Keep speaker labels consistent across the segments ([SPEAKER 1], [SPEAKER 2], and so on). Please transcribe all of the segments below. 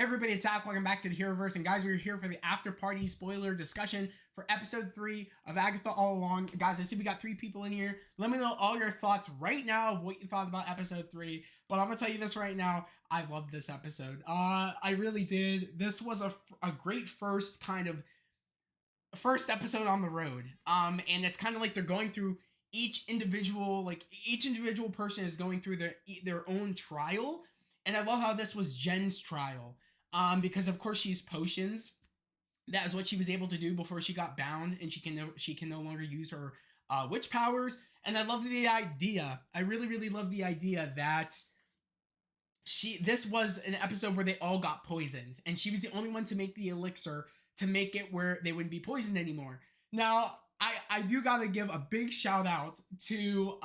[SPEAKER 1] Everybody, it's Zach. Welcome back to the Heroverse. And guys, we're here for the after party spoiler discussion for episode 3 of Agatha All Along. Guys, I see we got 3 people in here. Let me know all your thoughts right now of what you thought about episode 3. But I'm going to tell you this right now. I loved this episode. I really did. This was a great first episode on the road. And it's kind of like they're going through each individual person is going through their own trial. And I love how this was Jen's trial. Because of course she's potions. That is what she was able to do before she got bound, and she can no longer use her witch powers. And I love the idea. I really love the idea that this was an episode where they all got poisoned, and she was the only one to make the elixir to make it where they wouldn't be poisoned anymore. Now, I do gotta give a big shout out to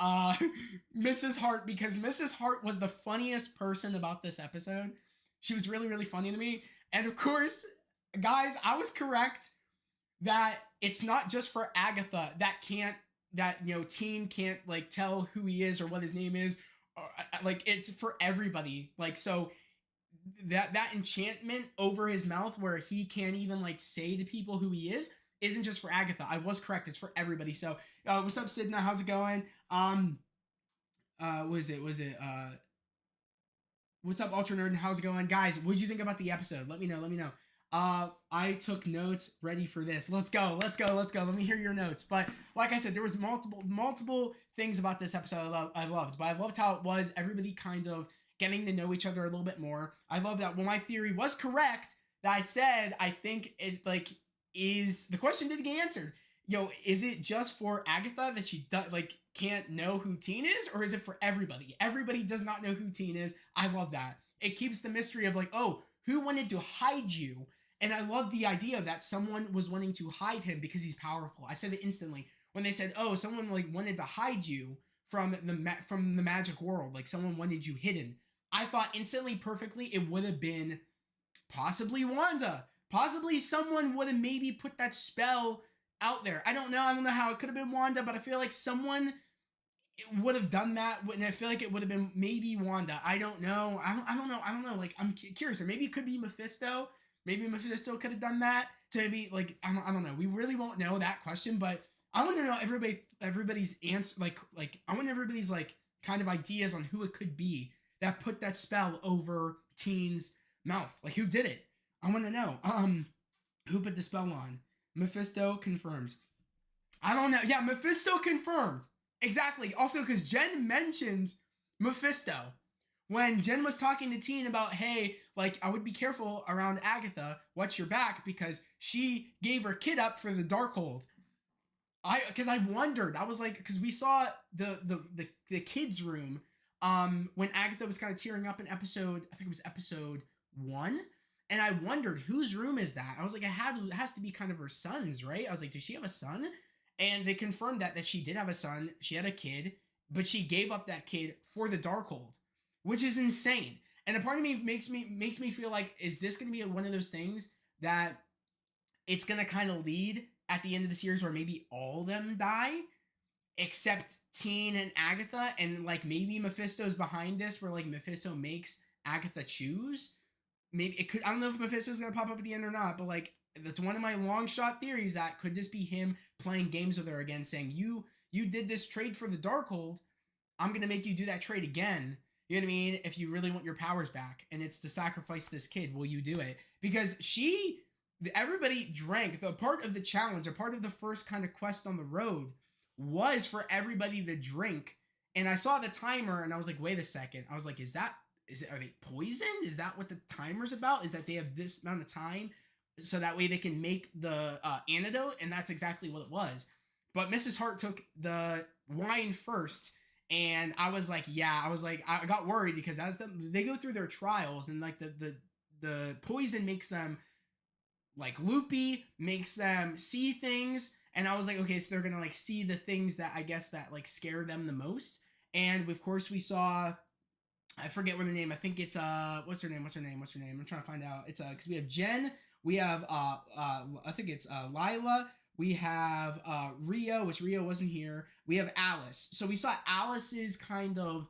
[SPEAKER 1] Mrs. Hart, because Mrs. Hart was the funniest person about this episode. She was really funny to me. And of course, guys, I was correct that it's not just for Agatha that teen can't like tell who he is or what his name is. Like, it's for everybody. Like, so that enchantment over his mouth where he can't even like say to people who he is isn't just for Agatha. I was correct. It's for everybody. So, what's up, Sidna? How's it going? What's up, Ultra Nerd? How's it going? Guys, what did you think about the episode? Let me know. I took notes ready for this. Let's go. Let me hear your notes. But like I said, there was multiple things about this episode I loved. But I loved how it was everybody kind of getting to know each other a little bit more. I love that when my theory was correct, that I said I think it is the question did get answered. Is it just for Agatha that she can't know who Teen is, or is it for everybody? Everybody does not know who Teen is. I love that. It keeps the mystery of who wanted to hide you? And I love the idea that someone was wanting to hide him because he's powerful. I said it instantly when they said, "Oh, someone wanted to hide you from the magic world, like someone wanted you hidden." I thought instantly, perfectly, it would have been possibly Wanda. Possibly someone would have maybe put that spell out there. I don't know how it could have been Wanda, but I feel like someone would have done that, and I feel like it would have been maybe Wanda. I don't know. I don't know. Like, I'm curious, or maybe it could be Mephisto. Maybe Mephisto could have done that to maybe I don't know. We really won't know that question, but I want to know everybody's answer. I want everybody's kind of ideas on who it could be that put that spell over Teen's mouth. Like, who did it? I want to know. Who put the spell on? Mephisto confirmed. I don't know. Yeah, Mephisto confirmed. Exactly. Also, because Jen mentioned Mephisto when Jen was talking to Teen about, hey, I would be careful around Agatha. Watch your back, because she gave her kid up for the Darkhold. Because I wondered. I was because we saw the kids' room when Agatha was kind of tearing up in episode, I think it was episode 1. And I wondered, whose room is that? I was it has to be kind of her son's, right? I was does she have a son? And they confirmed that she did have a son. She had a kid, but she gave up that kid for the Darkhold, which is insane. And a part of me makes me feel is this going to be one of those things that it's going to kind of lead at the end of the series where maybe all of them die, except Teen and Agatha, and maybe Mephisto's behind this, where Mephisto makes Agatha choose. Maybe it could. I don't know if Mephisto's gonna pop up at the end or not, but that's one of my long shot theories. That could this be him playing games with her again, saying you did this trade for the Darkhold, I'm gonna make you do that trade again. You know what I mean? If you really want your powers back, and it's to sacrifice this kid, will you do it? Because everybody drank. The part of the challenge, a part of the first kind of quest on the road, was for everybody to drink. And I saw the timer, and I was wait a second. I was are they poisoned? Is that what the timer's about? Is that they have this amount of time so that way they can make the antidote? And that's exactly what it was. But Mrs. Hart took the wine first, and I was I got worried, because as they go through their trials, and the poison makes them loopy, makes them see things, and I was okay, so they're gonna see the things that I guess that scare them the most. And of course we saw, I forget what her name. I think it's what's her name? I'm trying to find out. It's because we have Jen, we have I think it's Lila, we have Rio, which Rio wasn't here. We have Alice. So we saw Alice's kind of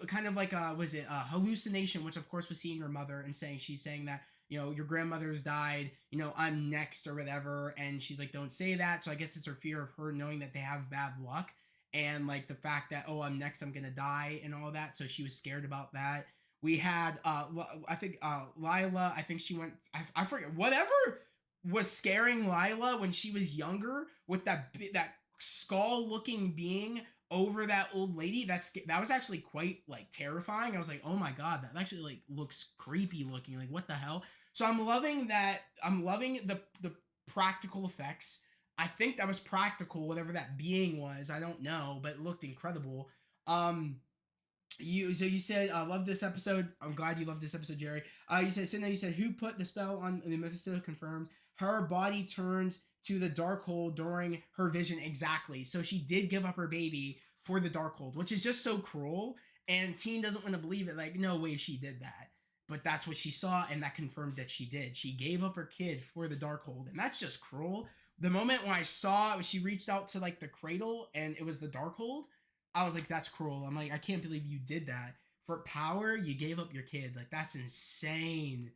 [SPEAKER 1] kind of like was it a hallucination, which of course was seeing her mother and saying she's saying that your grandmother's died, I'm next or whatever, and she's like, don't say that. So I guess it's her fear of her knowing that they have bad luck, and like the fact that, oh, I'm next, I'm gonna die and all that. So she was scared about that. We had I think Lila, I think she went, I forget, whatever was scaring Lila when she was younger with that skull looking being over that old lady. That was actually quite like terrifying. I was like, oh my god, that actually like looks creepy looking. Like, what the hell? So I'm loving that. I'm loving the practical effects. I think that was practical, whatever that being was. I don't know, but it looked incredible. You said love this episode. I'm glad you loved this episode, Jerry. You said Cindy, you said who put the spell on the Mephisto? Confirmed. Her body turned to the Darkhold during her vision. Exactly. So she did give up her baby for the Darkhold, which is just so cruel. And Teen doesn't want to believe it. Like, no way she did that. But that's what she saw, and that confirmed that she did. She gave up her kid for the Darkhold, and that's just cruel. The moment when I saw she reached out to like the cradle and it was the Darkhold, I was like, that's cruel. I'm like, I can't believe you did that. For power, you gave up your kid. Like, that's insane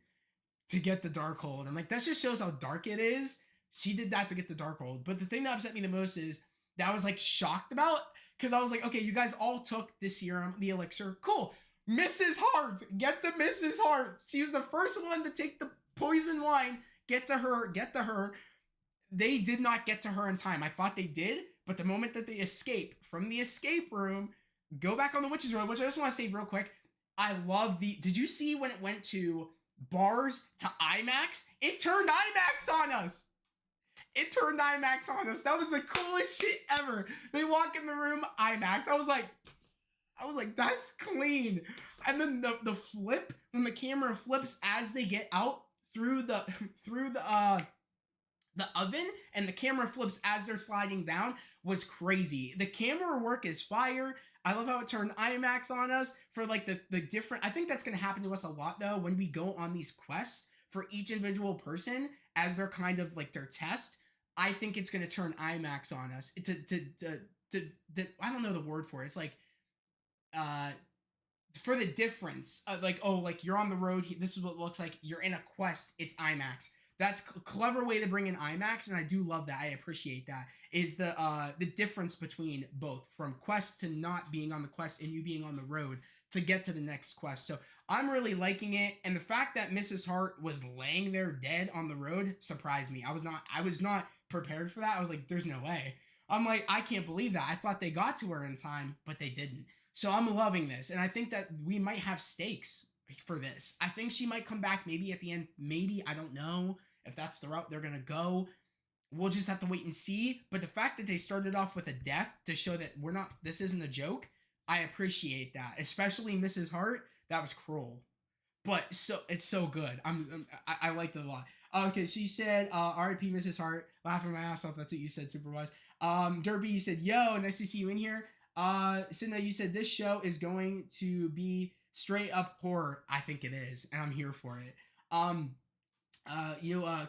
[SPEAKER 1] to get the Darkhold. And like, that just shows how dark it is. She did that to get the Darkhold. But the thing that upset me the most is that I was like shocked about, because I was like, okay, you guys all took the serum, the elixir. Cool. Mrs. Hart. Get to Mrs. Hart. She was the first one to take the poison wine. Get to her. Get to her. They did not get to her in time. I thought they did, but the moment that they escape from the escape room, go back on the witch's road, which I just want to say real quick. I love did you see when it went to bars to IMAX? It turned IMAX on us. It turned IMAX on us. That was the coolest shit ever. They walk in the room, IMAX. I was like, that's clean. And then the flip, when the camera flips as they get out through the oven, and the camera flips as they're sliding down, was crazy. The camera work is fire. I love how it turned IMAX on us for like the different. I think that's going to happen to us a lot though when we go on these quests for each individual person as they're kind of like their test. I think it's going to turn IMAX on us. I don't know the word for it. It's like for the difference, like, oh, like you're on the road. This is what it looks like. You're in a quest. It's IMAX. That's a clever way to bring in IMAX, and I do love that. I appreciate that. Is the difference between both, from quest to not being on the quest and you being on the road to get to the next quest. So I'm really liking it, and the fact that Mrs. Hart was laying there dead on the road surprised me. I was not prepared for that. I was like, there's no way. I'm like, I can't believe that. I thought they got to her in time, but they didn't. So I'm loving this, and I think that we might have stakes for this. I think she might come back maybe at the end. Maybe, I don't know if that's the route they're going to go. We'll just have to wait and see. But the fact that they started off with a death to show that this isn't a joke, I appreciate that. Especially Mrs. Hart, that was cruel. But it's so good. I liked it a lot. Okay, so you said R.I.P. Mrs. Hart. Laughing my ass off. That's what you said, Supervise. Derby, you said, yo, nice to see you in here. Cinda, you said this show is going to be straight up horror. I think it is, and I'm here for it.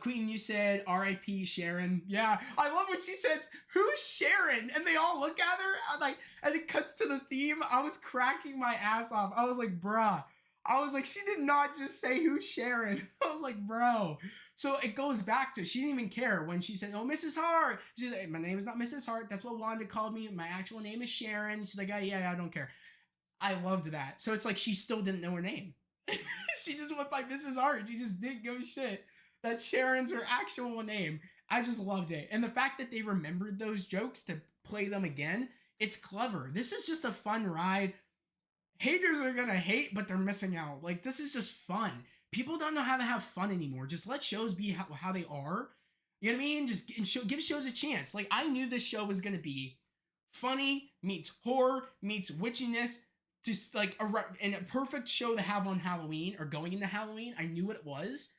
[SPEAKER 1] Queen, you said R.I.P. Sharon. Yeah, I love when she says, who's Sharon? And they all look at her, and it cuts to the theme. I was cracking my ass off. I was like, bruh. I was like, she did not just say who's Sharon. I was like, bro. So it goes back to, she didn't even care when she said, oh, Mrs. Hart. She's like, my name is not Mrs. Hart. That's what Wanda called me. My actual name is Sharon. She's like, oh, yeah, I don't care. I loved that. So it's like she still didn't know her name. She just went by Mrs. Hart. She just didn't give a shit that Sharon's her actual name. I just loved it. And the fact that they remembered those jokes to play them again, it's clever. This is just a fun ride. Haters are gonna hate, but they're missing out. Like, this is just fun. People don't know how to have fun anymore. Just let shows be how they are. You know what I mean? Just give shows a chance. Like, I knew this show was gonna be funny meets horror meets witchiness. Just like a perfect show to have on Halloween or going into Halloween. I knew what it was.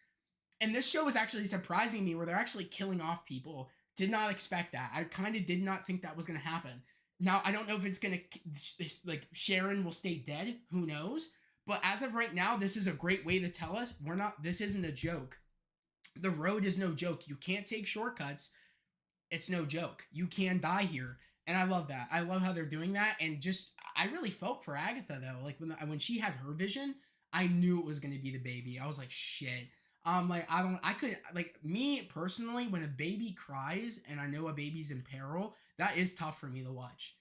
[SPEAKER 1] And this show was actually surprising me, where they're actually killing off people. Did not expect that. I kind of did not think that was going to happen. Now, I don't know if it's going to, like, Sharon will stay dead. Who knows? But as of right now, this is a great way to tell us this isn't a joke. The road is no joke. You can't take shortcuts. It's no joke. You can die here. And I love that. I love how they're doing that. And just, I really felt for Agatha though. Like when she had her vision, I knew it was gonna be the baby. I was like, shit. Like I couldn't, like, me personally, when a baby cries and I know a baby's in peril, that is tough for me to watch.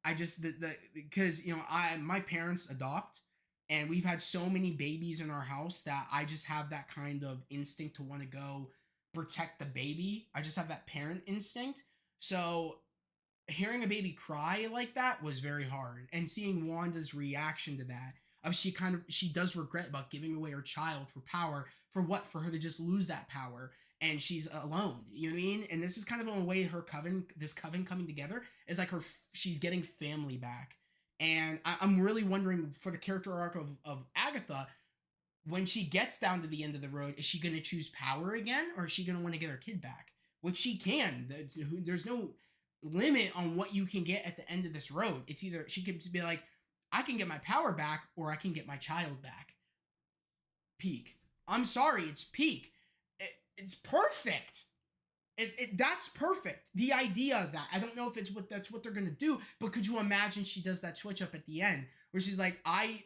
[SPEAKER 1] I just the because I my parents adopt, and we've had so many babies in our house that I just have that kind of instinct to want to go protect the baby. I just have that parent instinct. So hearing a baby cry like that was very hard, and seeing Wanda's reaction to that, of she does regret about giving away her child for power. For what? For her to just lose that power, and she's alone, you know what I mean? And this is kind of a way her coven coming together is like she's getting family back. And I'm really wondering for the character arc of Agatha, when she gets down to the end of the road, is she going to choose power again, or is she going to want to get her kid back? Which she can. There's no limit on what you can get at the end of this road. It's either she could be like, I can get my power back, or I can get my child back. Peak. I'm sorry, it's peak. It's perfect. That's perfect. The idea of that, I don't know if that's what they're gonna do, but could you imagine she does that switch up at the end where she's like, I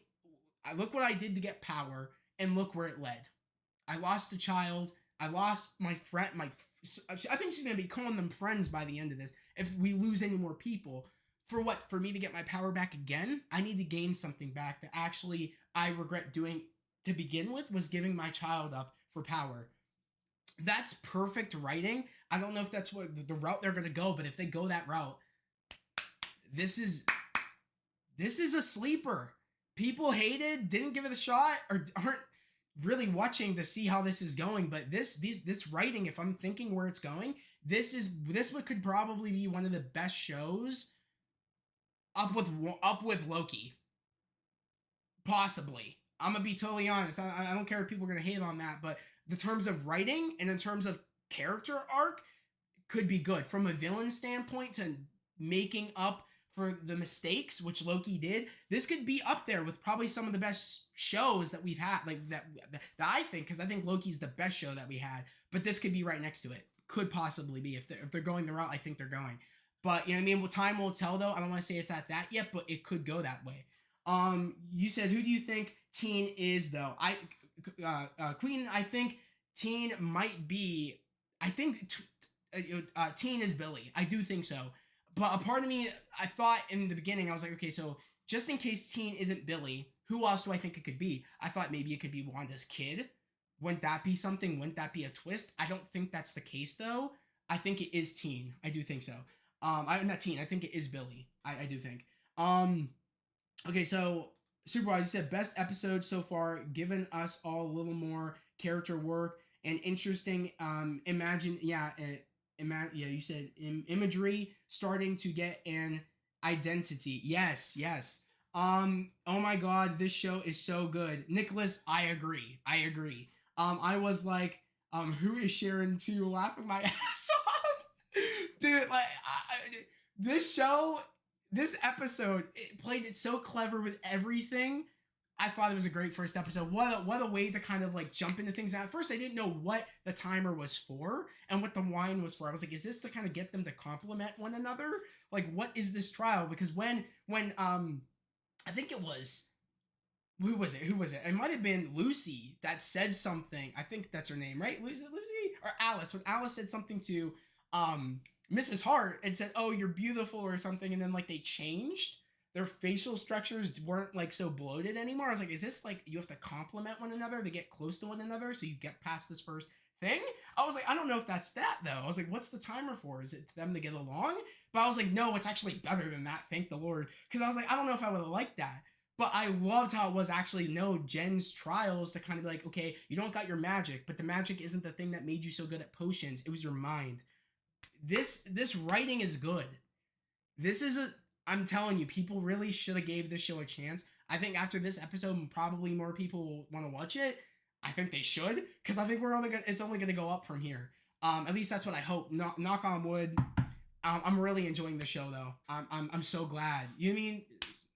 [SPEAKER 1] look what I did to get power, and look where it led. I lost a child. I lost my friend. I think she's gonna be calling them friends by the end of this. If we lose any more people, for what? For me to get my power back again, I need to gain something back that actually I regret doing to begin with, was giving my child up for power. That's perfect writing. I don't know if that's what the route they're gonna go, but if they go that route, this is a sleeper. People hated, didn't give it a shot, or aren't really watching to see how this is going. But this writing, if I'm thinking where it's going, this could probably be one of the best shows, up with Loki. Possibly. I'm gonna be totally honest. I don't care if people are gonna hate on that, but the terms of writing and in terms of character arc, could be good from a villain standpoint to making up for the mistakes which Loki did. This could be up there with probably some of the best shows that we've had, like that I think, because I think Loki's the best show that we had. But this could be right next to it. Could possibly be if they're going the route I think they're going. But you know what I mean. Well, time will tell though. I don't want to say it's at that yet, but it could go that way. You said, who do you think Teen is though? Queen. I think Teen might be. I think Teen is Billy. I do think so. But a part of me, I thought in the beginning, I was like, okay, so just in case Teen isn't Billy, who else do I think it could be? I thought maybe it could be Wanda's kid. Wouldn't that be something? Wouldn't that be a twist? I don't think that's the case though. I think it is Teen. I do think so. I'm not Teen. I think it is Billy. I do think. Okay, so Superwise, you said best episode so far, giving us all a little more character work and interesting. You said imagery starting to get an identity. Yes, yes. Oh my God, this show is so good, Nicholas. I agree. I was like, who is Sharon 2, laughing my ass off, dude. Like, this show. This episode, it played it so clever with everything. I thought it was a great first episode. What a way to kind of like jump into things. At first, I didn't know what the timer was for and what the wine was for. I was like, is this to kind of get them to compliment one another? Like, what is this trial? Because when I think it was, who was it? It might have been Lucy that said something. I think that's her name, right? Lucy or Alice? When Alice said something to Mrs. Hart and said, "Oh, you're beautiful" or something, and then like they changed. Their facial structures weren't like so bloated anymore. I was like, is this like you have to compliment one another to get close to one another so you get past this first thing? I was like, I don't know if that's that though. I was like, what's the timer for? Is it them to get along? But I was like, no, it's actually better than that. Thank the Lord. Because I was like, I don't know if I would have liked that. But I loved how it was actually Jen's trials to kind of be like, okay, you don't got your magic, but the magic isn't the thing that made you so good at potions. It was your mind. This writing is good. I'm telling you, people really should have gave this show a chance. I think after this episode, probably more people will want to watch it. I think they should, because I think it's only gonna go up from here. At least that's what I hope. Knock on wood. I'm really enjoying the show though. I'm so glad. You mean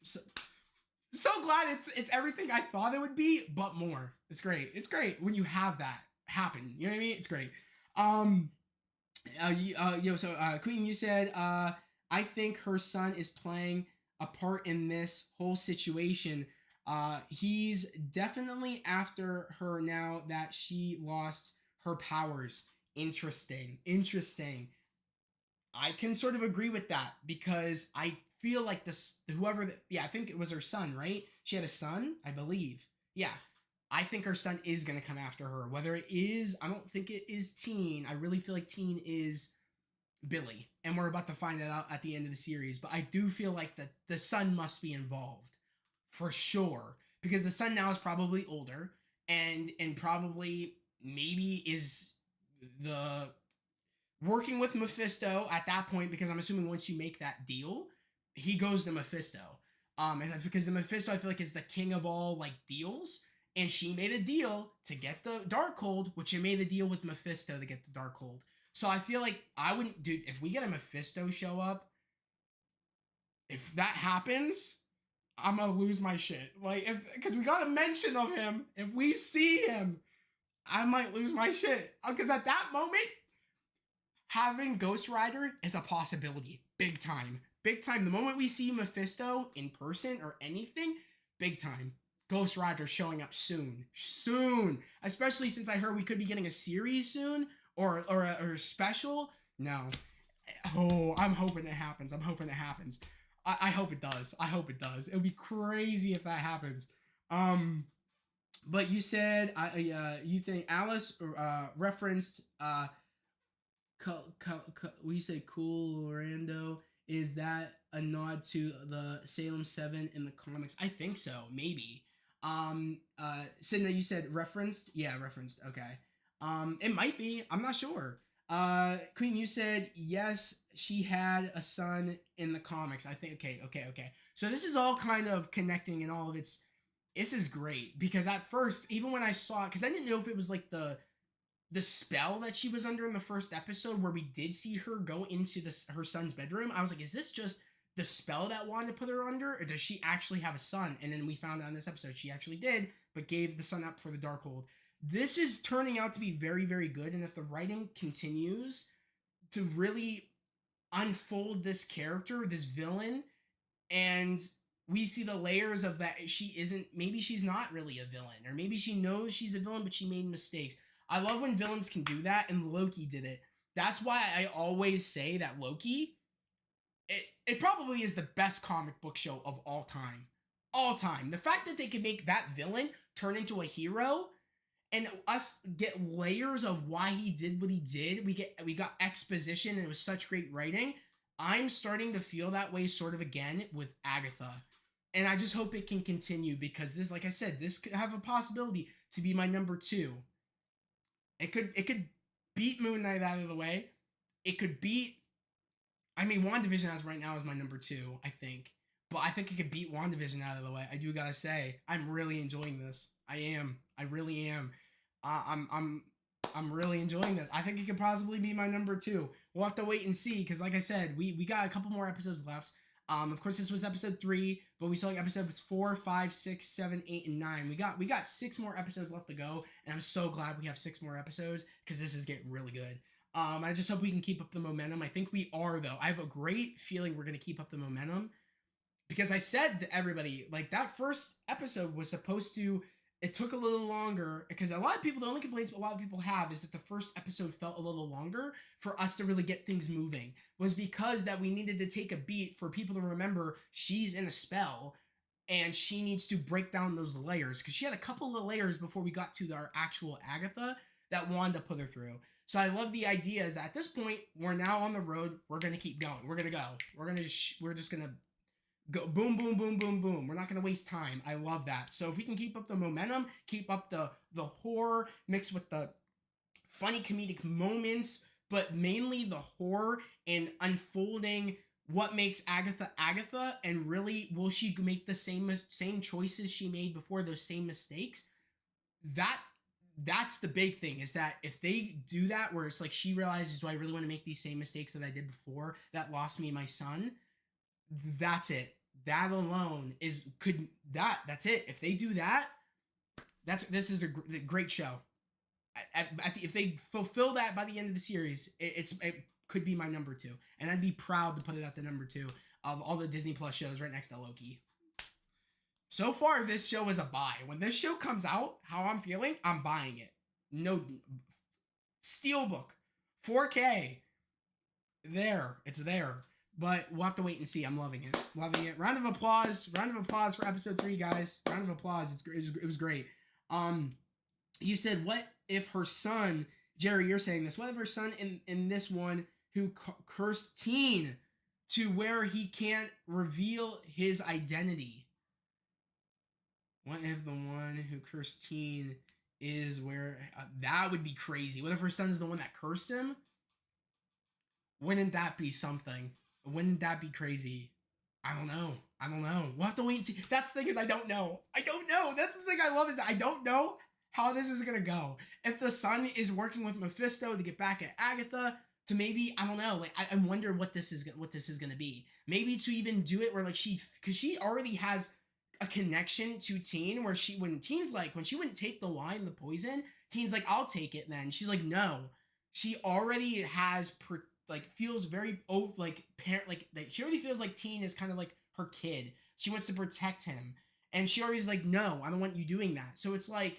[SPEAKER 1] so glad it's everything I thought it would be, but more. It's great. It's great when you have that happen. You know what I mean? It's great. So Queen, you said I I think her son is playing a part in this whole situation. He's definitely after her now that she lost her powers. Interesting. Interesting. I can sort of agree with that because I feel like this whoever yeah, I think it was her son, right? She had a son, I believe. Yeah. I think her son is going to come after her. Whether it is, I don't think it is Teen. I really feel like Teen is Billy, and we're about to find that out at the end of the series, but I do feel like the son must be involved for sure because the son now is probably older and probably maybe is the working with Mephisto at that point because I'm assuming once you make that deal, he goes to Mephisto. And because the Mephisto I feel like is the king of all like deals, and she made a deal to get the Darkhold, which she made a deal with Mephisto to get the Darkhold. So I feel like I wouldn't, dude. If we get a Mephisto show up, if that happens, I'm gonna lose my shit. Like, if because we got a mention of him, if we see him, I might lose my shit. Because at that moment, having Ghost Rider is a possibility. Big time. Big time. The moment we see Mephisto in person or anything, big time. Ghost Rider showing up soon. Soon. Especially since I heard we could be getting a series soon or a special. No. Oh, I'm hoping it happens. I'm hoping it happens. I hope it does. I hope it does. It would be crazy if that happens. But you said you think Alice referenced when you say cool Rando, is that a nod to the Salem 7 in the comics? I think so, maybe. Sydney, you said referenced? Yeah, referenced. Okay. It might be. I'm not sure. Queen, you said yes, she had a son in the comics. I think okay. So this is all kind of connecting and all of its this is great because at first, even when I saw it, because I didn't know if it was like the spell that she was under in the first episode where we did see her go into her son's bedroom. I was like, is this just the spell that Wanda put her under, or does she actually have a son? And then we found out in this episode she actually did, but gave the son up for the Darkhold. This is turning out to be very, very good, and if the writing continues to really unfold this character, this villain, and we see the layers of that she isn't, maybe she's not really a villain, or maybe she knows she's a villain but she made mistakes. I love when villains can do that, and Loki did it. That's why I always say that Loki, it probably is the best comic book show of all time. All time. The fact that they can make that villain turn into a hero and us get layers of why he did what he did. We got exposition and it was such great writing. I'm starting to feel that way sort of again with Agatha. And I just hope it can continue because this, like I said, this could have a possibility to be my number 2. It could beat Moon Knight out of the way. It could beat, I mean, WandaVision as right now is my number 2, I think. But I think it could beat WandaVision out of the way. I do gotta say, I'm really enjoying this. I am. I really am. I'm really enjoying this. I think it could possibly be my number 2. We'll have to wait and see because, like I said, we got a couple more episodes left. Of course, this was episode 3, but we saw like episodes 4, 5, 6, 7, 8, and 9. We got 6 more episodes left to go, and I'm so glad we have 6 more episodes because this is getting really good. I just hope we can keep up the momentum. I think we are, though. I have a great feeling we're going to keep up the momentum because I said to everybody, like, that first episode was supposed to, it took a little longer because a lot of people, the only complaints a lot of people have is that the first episode felt a little longer for us to really get things moving, was because that we needed to take a beat for people to remember she's in a spell and she needs to break down those layers because she had a couple of layers before we got to our actual Agatha that Wanda put her through. So I love the idea is that at this point, we're now on the road. We're going to keep going. We're going to go. We're just going to go boom, boom, boom, boom, boom. We're not going to waste time. I love that. So if we can keep up the momentum, keep up the horror mixed with the funny comedic moments, but mainly the horror and unfolding what makes Agatha Agatha, and really will she make the same choices she made before, those same mistakes? That's the big thing, is that if they do that where it's like she realizes, do I really want to make these same mistakes that I did before that lost me my son? That's it. That alone that's it. If they do that, this is a great show. If they fulfill that by the end of the series, could be my number 2, and I'd be proud to put it at the number 2 of all the Disney Plus shows, right next to Loki. So far, this show is a buy. When this show comes out, how I'm feeling, I'm buying it. No, Steelbook, 4K, it's there. But we'll have to wait and see. I'm loving it. Loving it. Round of applause. Round of applause for episode 3, guys. Round of applause. It was great. You said, what if her son, Jerry, you're saying this, what if her son in this one who cursed Teen to where he can't reveal his identity? What if the one who cursed Teen is where... that would be crazy. What if her son's the one that cursed him? Wouldn't that be something? Wouldn't that be crazy? I don't know. We'll have to wait and see. That's the thing, is I don't know. That's the thing I love, is that I don't know how this is gonna go. If the son is working with Mephisto to get back at Agatha, to maybe, I don't know, like I wonder what this is gonna be. Maybe to even do it where like because she already has a connection to Teen, where when Teen's like, when she wouldn't take the wine, the poison, Teen's like, I'll take it then. She's like, no. She already has feels very parent, she already feels like Teen is kind of like her kid. She wants to protect him, and she always like, no, I don't want you doing that. So it's like,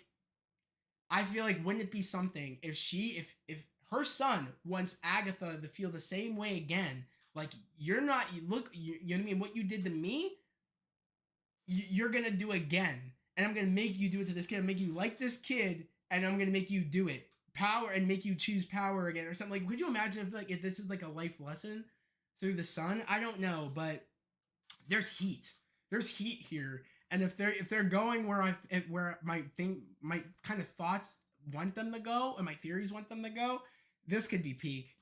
[SPEAKER 1] I feel like, wouldn't it be something if her son wants Agatha to feel the same way again? Like, you know what I mean? What you did to me, you're gonna do again, and I'm gonna make you do it to this kid. I'm make you like this kid, and I'm gonna make you do it. Power, and make you choose power again or something. Like, could you imagine if this is like a life lesson through the son? I don't know, but there's heat here, and if they're going where my kind of thoughts want them to go, and my theories want them to go, this could be peak.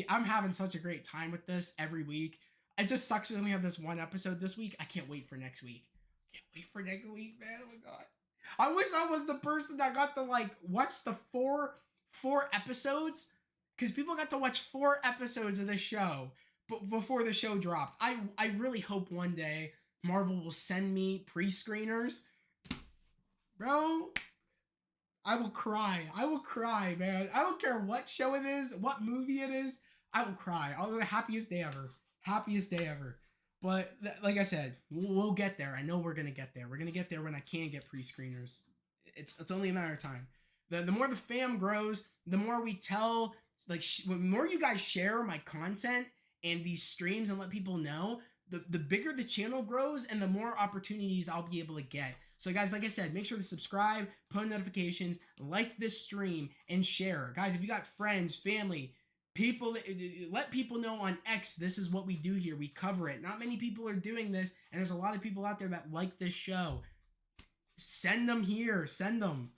[SPEAKER 1] I'm having such a great time with this every week. It just sucks we only have this one episode this week. I can't wait for next week. Man. Oh my god. I wish I was the person that got to watch the four episodes, because people got to watch 4 episodes of this show before the show dropped. I really hope one day Marvel will send me pre-screeners. Bro, I will cry, man. I don't care what show it is, what movie it is. I will cry. I'll be the happiest day ever. But like I said, we'll get there. I know we're gonna get there. We're gonna get there when I can get pre-screeners. It's only a matter of time. The more the fam grows, the more we tell, the more you guys share my content and these streams and let people know, the bigger the channel grows and the more opportunities I'll be able to get. So guys, like I said, make sure to subscribe, put on notifications, like this stream, and share. Guys, if you got friends, family, people, let people know on X, this is what we do here. We cover it. Not many people are doing this, and there's a lot of people out there that like this show. Send them here. Send them.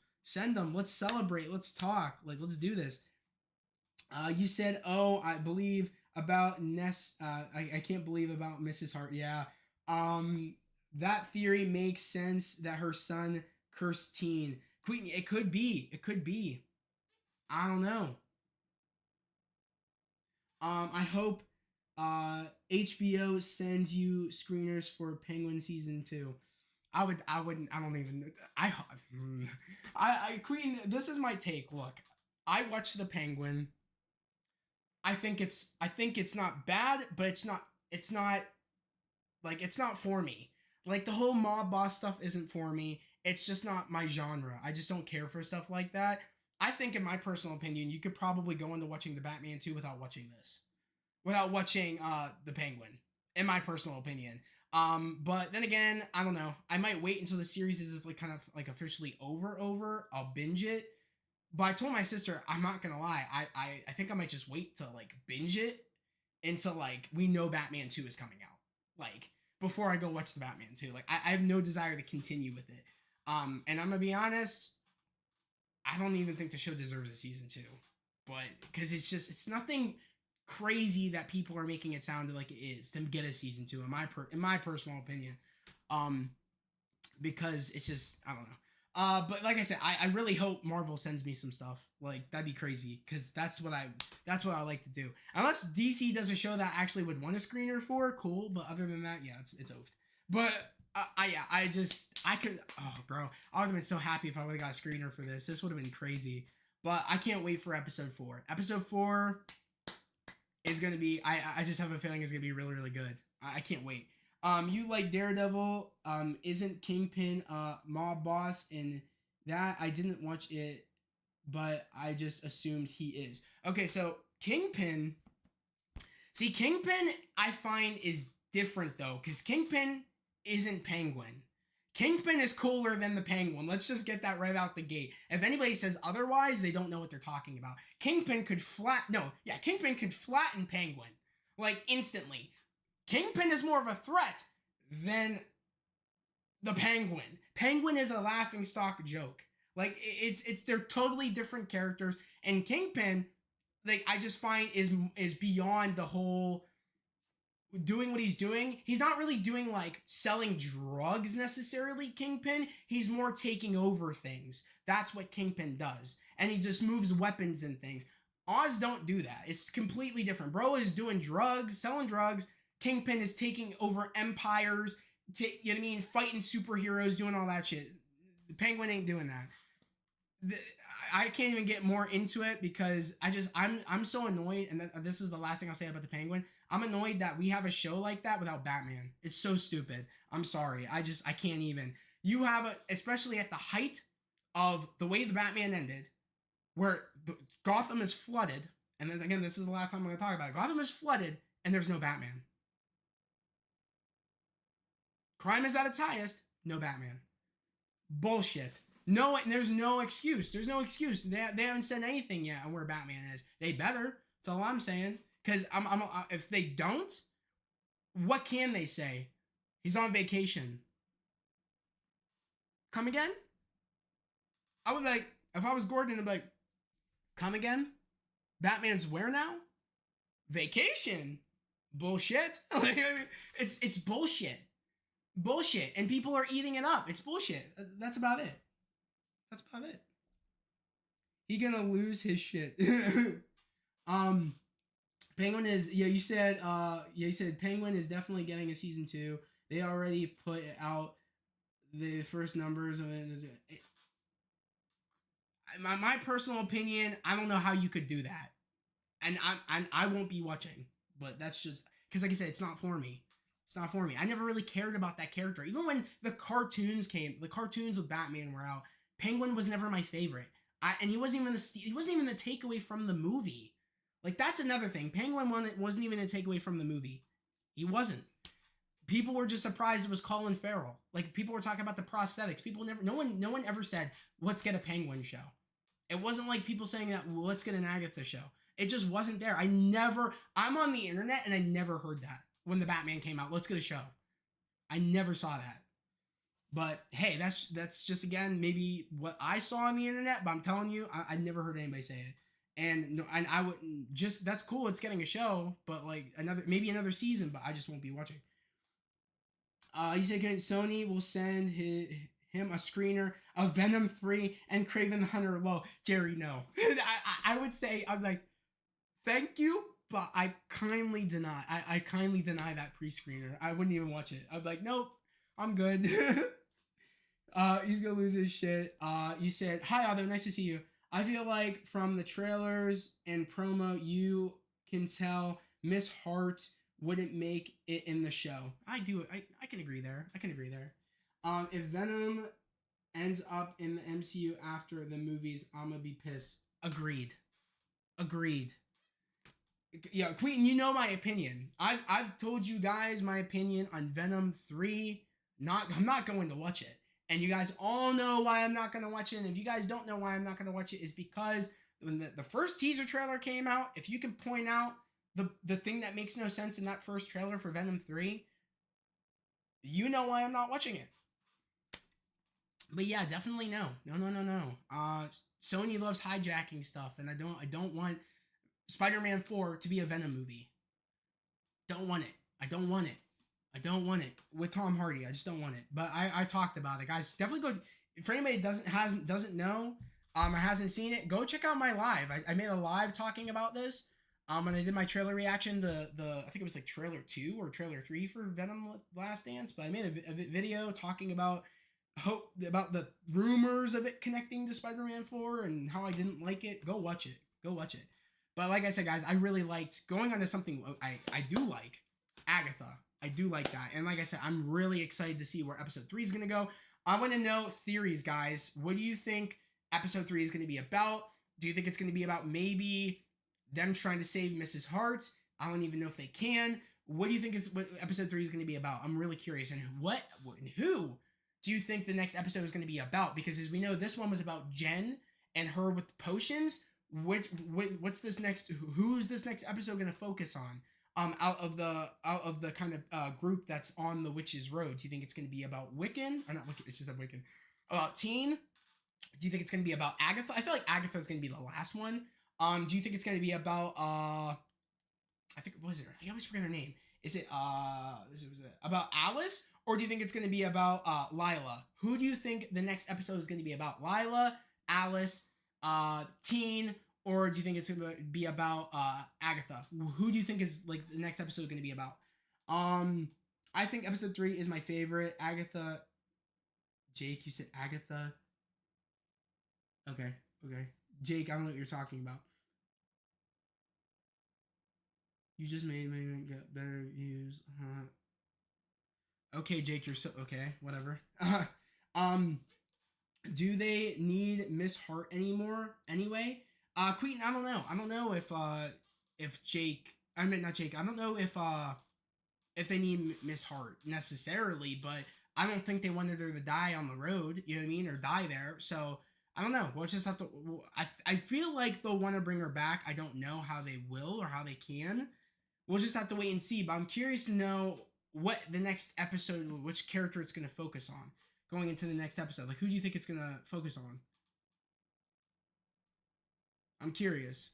[SPEAKER 1] Let's celebrate. Let's talk. Let's do this. You said, oh, I believe about Ness. I can't believe about Mrs. Hart. Yeah. That theory makes sense that her son cursed Teen. Queen, it could be. I don't know. I hope HBO sends you screeners for Penguin season 2. I Queen, this is my take. Look, I watched the Penguin. I think it's not bad, but it's not for me. The whole mob boss stuff isn't for me. It's just not my genre. I just don't care for stuff like that. I think, in my personal opinion, you could probably go into watching the Batman 2 without watching this. Without watching the Penguin, in my personal opinion. But then again, I don't know. I might wait until the series is officially over. I'll binge it. But I told my sister, I'm not gonna lie, I think I might just wait to binge it until we know Batman 2 is coming out. Before I go watch the Batman 2. I have no desire to continue with it. And I'm gonna be honest, I don't even think the show deserves a season 2. But because it's nothing crazy that people are making it sound like it is to get a season 2, in my personal opinion. Because it's just, I don't know. But like I said, I really hope Marvel sends me some stuff. That'd be crazy, because that's what I like to do. Unless DC does a show that I actually would want a screener for, cool. But other than that, yeah, it's over. But I could, oh bro, I would have been so happy if I would have got a screener for this. This would have been crazy. But I can't wait for episode 4. Episode 4, is gonna be. I just have a feeling it's gonna be really really good. I can't wait. You like Daredevil? Isn't Kingpin mob boss in that? I didn't watch it, but I just assumed he is. Okay, so Kingpin. See, Kingpin I find is different though, because Kingpin isn't Penguin. Kingpin is cooler than the Penguin. Let's just get that right out the gate. If anybody says otherwise, they don't know what they're talking about. Kingpin could flatten Penguin like instantly. Kingpin is more of a threat than the Penguin. Penguin is a laughing stock joke. Like it's they're totally different characters. And Kingpin, like I just find is beyond the whole doing what he's doing. He's not really doing like selling drugs necessarily, Kingpin. He's more taking over things. That's what Kingpin does. And he just moves weapons and things. Oz don't do that. It's completely different. Bro is doing drugs, selling drugs. Kingpin is taking over empires, you know what I mean? Fighting superheroes, doing all that shit. The Penguin ain't doing that. I can't even get more into it because I'm so annoyed, and this is the last thing I'll say about the Penguin. I'm annoyed that we have a show like that without Batman. It's so stupid. I'm sorry. I can't even. You have especially at the height of the way the Batman ended, where Gotham is flooded, and then again, this is the last time I'm going to talk about it. Gotham is flooded, and there's no Batman. Crime is at its highest, no Batman. Bullshit. No, there's no excuse. There's no excuse. They haven't said anything yet on where Batman is. They better. That's all I'm saying. Because if they don't, what can they say? He's on vacation. Come again? I would be like, if I was Gordon, I'd be like, come again? Batman's where now? Vacation. Bullshit. It's bullshit. Bullshit. And people are eating it up. It's bullshit. That's about it. That's about it. He gonna lose his shit. Penguin is you said Penguin is definitely getting a season 2. They already put out the first numbers of it. My personal opinion, I don't know how you could do that. And I won't be watching. But that's just because like I said, it's not for me. It's not for me. I never really cared about that character. Even when the cartoons with Batman were out, Penguin was never my favorite. And he wasn't even the takeaway from the movie. Like that's another thing. Penguin wasn't even a takeaway from the movie. He wasn't. People were just surprised it was Colin Farrell. Like people were talking about the prosthetics. No one ever said, let's get a Penguin show. It wasn't like people saying that, well, let's get an Agatha show. It just wasn't there. I'm on the internet and I never heard that when the Batman came out. Let's get a show. I never saw that. But hey, that's just again maybe what I saw on the internet. But I'm telling you, I never heard anybody say it. And I wouldn't just. That's cool. It's getting a show, but like maybe another season. But I just won't be watching. You said Sony will send him a screener of Venom 3 and Kraven the Hunter Low. Jerry, no. I would say I'm like, thank you, but I kindly deny. I kindly deny that pre-screener. I wouldn't even watch it. I'd be like, nope, I'm good. He's gonna lose his shit. You said, hi, Otto, nice to see you. I feel like from the trailers and promo, you can tell Miss Hart wouldn't make it in the show. I can agree there. If Venom ends up in the MCU after the movies, I'm gonna be pissed. Agreed. Yeah, Queen, you know my opinion. I've told you guys my opinion on Venom 3. I'm not going to watch it. And you guys all know why I'm not going to watch it. And if you guys don't know why I'm not going to watch it, is because when the first teaser trailer came out, if you can point out the thing that makes no sense in that first trailer for Venom 3, you know why I'm not watching it. But yeah, definitely no. Sony loves hijacking stuff, and I don't want Spider-Man 4 to be a Venom movie. Don't want it. I don't want it with Tom Hardy. I just don't want it. But I talked about it, guys. Definitely go. For anybody that doesn't know, or hasn't seen it, go check out my live. I made a live talking about this. And I did my trailer reaction to the I think it was like trailer 2 or trailer 3 for Venom Last Dance. But I made a video talking about the rumors of it connecting to Spider-Man 4 and how I didn't like it. Go watch it. But like I said, guys, I really liked going on to something I do like, Agatha. I do like that. And like I said, I'm really excited to see where episode 3 is going to go. I want to know theories, guys. What do you think episode 3 is going to be about? Do you think it's going to be about maybe them trying to save Mrs. Hart? I don't even know if they can. What do you think is what episode 3 is going to be about? I'm really curious. And who do you think the next episode is going to be about? Because as we know, this one was about Jen and her with potions. What's this next? Who's this next episode going to focus on? Out of the kind of group that's on the Witch's Road, do you think it's going to be about Wiccan or not Wiccan? It's just a Wiccan. About Teen? Do you think it's going to be about Agatha? I feel like Agatha is going to be the last one. Do you think it's going to be about I think what was it? I always forget her name. Is it was it about Alice, or do you think it's going to be about Lila? Who do you think the next episode is going to be about? Lila, Alice, Teen, or do you think it's going to be about Agatha? Who do you think is like the next episode going to be about? I think episode 3 is my favorite. Agatha. Jake, you said Agatha. Okay, okay. Jake, I don't know what you're talking about. You just made me get better views. Okay, Jake, you're so okay. Whatever. um, do they need Miss Hart anymore? Anyway, Queen. I don't know. I don't know if Jake. I mean not Jake. I don't know if they need Miss Hart necessarily, but I don't think they wanted her to die on the road. You know what I mean, or die there. So I don't know. We'll just have to. I feel like they'll want to bring her back. I don't know how they will or how they can. We'll just have to wait and see. But I'm curious to know what the next episode, which character it's going to focus on going into the next episode. Like, who do you think it's going to focus on? I'm curious.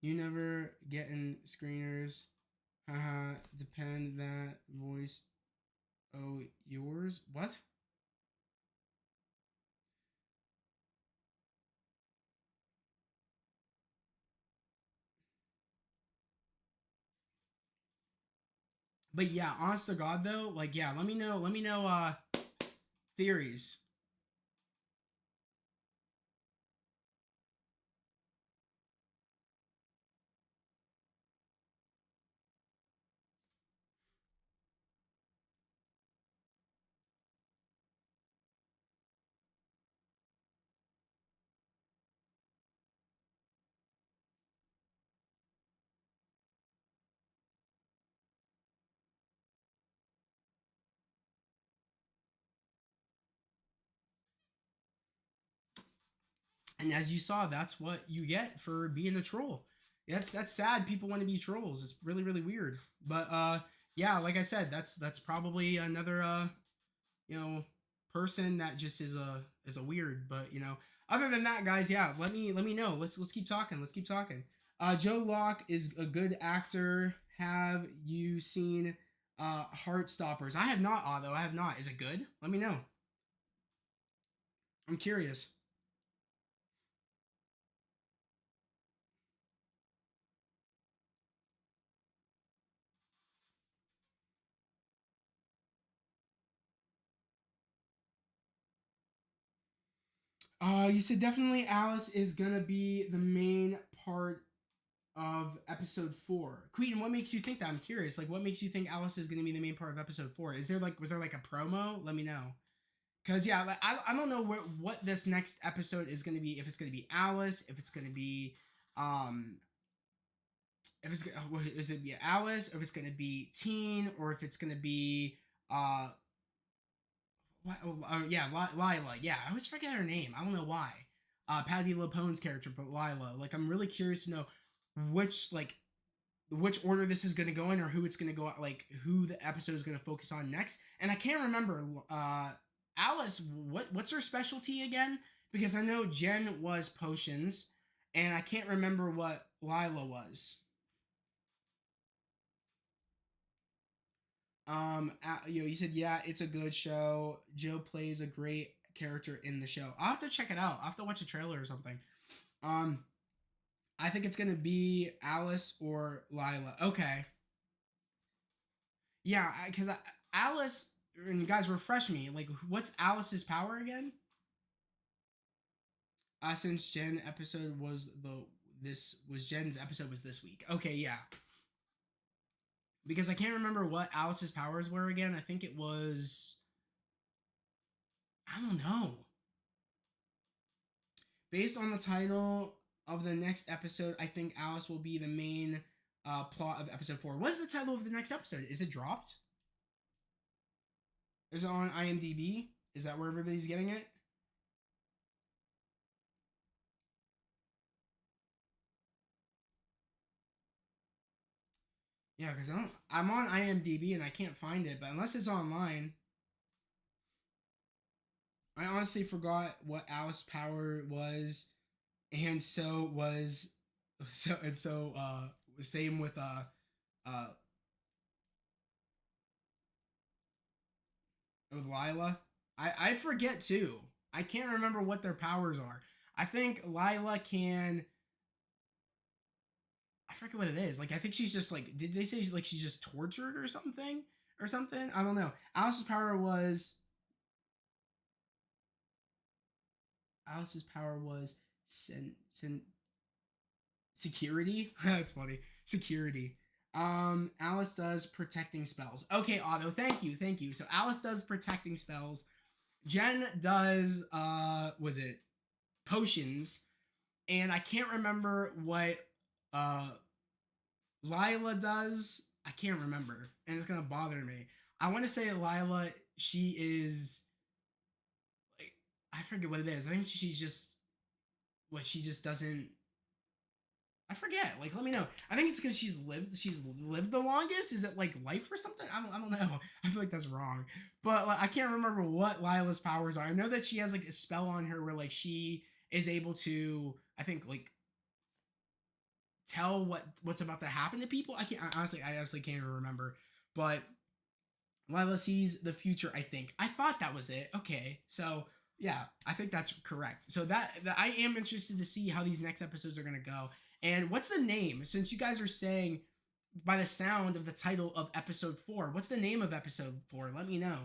[SPEAKER 1] You never getting screeners. Haha, depend that voice. Oh, yours? What? But yeah, honest to God though, like yeah, let me know theories. And as you saw, that's what you get for being a troll. That's sad. People want to be trolls. It's really really weird. But yeah, like I said, that's probably another you know person that just is a weird. But you know, other than that, guys, yeah, let me know. Let's keep talking. Let's keep talking. Joe Locke is a good actor. Have you seen Heartstoppers? I have not, Otto. I have not. Is it good? Let me know. I'm curious. You said definitely Alice is gonna be the main part of episode 4. Queen, what makes you think that? I'm curious. Like, what makes you think Alice is gonna be the main part of episode 4? Is there like, was there like a promo? Let me know. Cause yeah, like I don't know what this next episode is gonna be. If it's gonna be Alice, if it's gonna be um, if it's is it be Alice, or if it's gonna be Teen, or if it's gonna be uh yeah, Lila. Yeah, I always forget her name. I don't know why. Patty LuPone's character, but Lila. Like, I'm really curious to know which which order this is going to go in, or who it's going to go, like who the episode is going to focus on next. And I can't remember. Alice, what's her specialty again? Because I know Jen was potions, and I can't remember what Lila was. You said yeah, it's a good show. Joe plays a great character in the show. I'll have to check it out. I'll have to watch a trailer or something. Um, I think it's gonna be Alice or Lila. Okay, yeah, because Alice and guys refresh me. Like, what's Alice's power again? Since Jen episode was the this was Jen's episode was this week. Okay, yeah. Because I can't remember what Alice's powers were again. I think it was, I don't know. Based on the title of the next episode, I think Alice will be the main plot of episode 4. What is the title of the next episode? Is it dropped? Is it on IMDb? Is that where everybody's getting it? Yeah, because I'm on IMDb and I can't find it, but unless it's online, I honestly forgot what Alice Power was, and so was same with uh with Lila. I forget too. I can't remember what their powers are. I think Lila can. I forget what it is. Like I think she's just like. Did they say like she's just tortured or something or something? I don't know. Alice's power was. Alice's power was security. That's funny. Security. Alice does protecting spells. Okay, Otto, thank you, thank you. So Alice does protecting spells. Jen does was it potions, and I can't remember what uh Lila does. I can't remember, and it's gonna bother me. I want to say Lila. She is like I forget what it is. I think she's just what she just doesn't. I forget. Like, let me know. I think it's because she's lived the longest. Is it like life or something? I don't know. I feel like that's wrong. But like, I can't remember what Lila's powers are. I know that she has like a spell on her where like she is able to, I think, like tell what's about to happen to people. I honestly can't even remember. But Lila sees the future, I think. I thought that was it. Okay. So yeah, I think that's correct. So that I am interested to see how these next episodes are gonna go. And what's the name? Since you guys are saying by the sound of the title of episode 4, what's the name of episode 4? Let me know.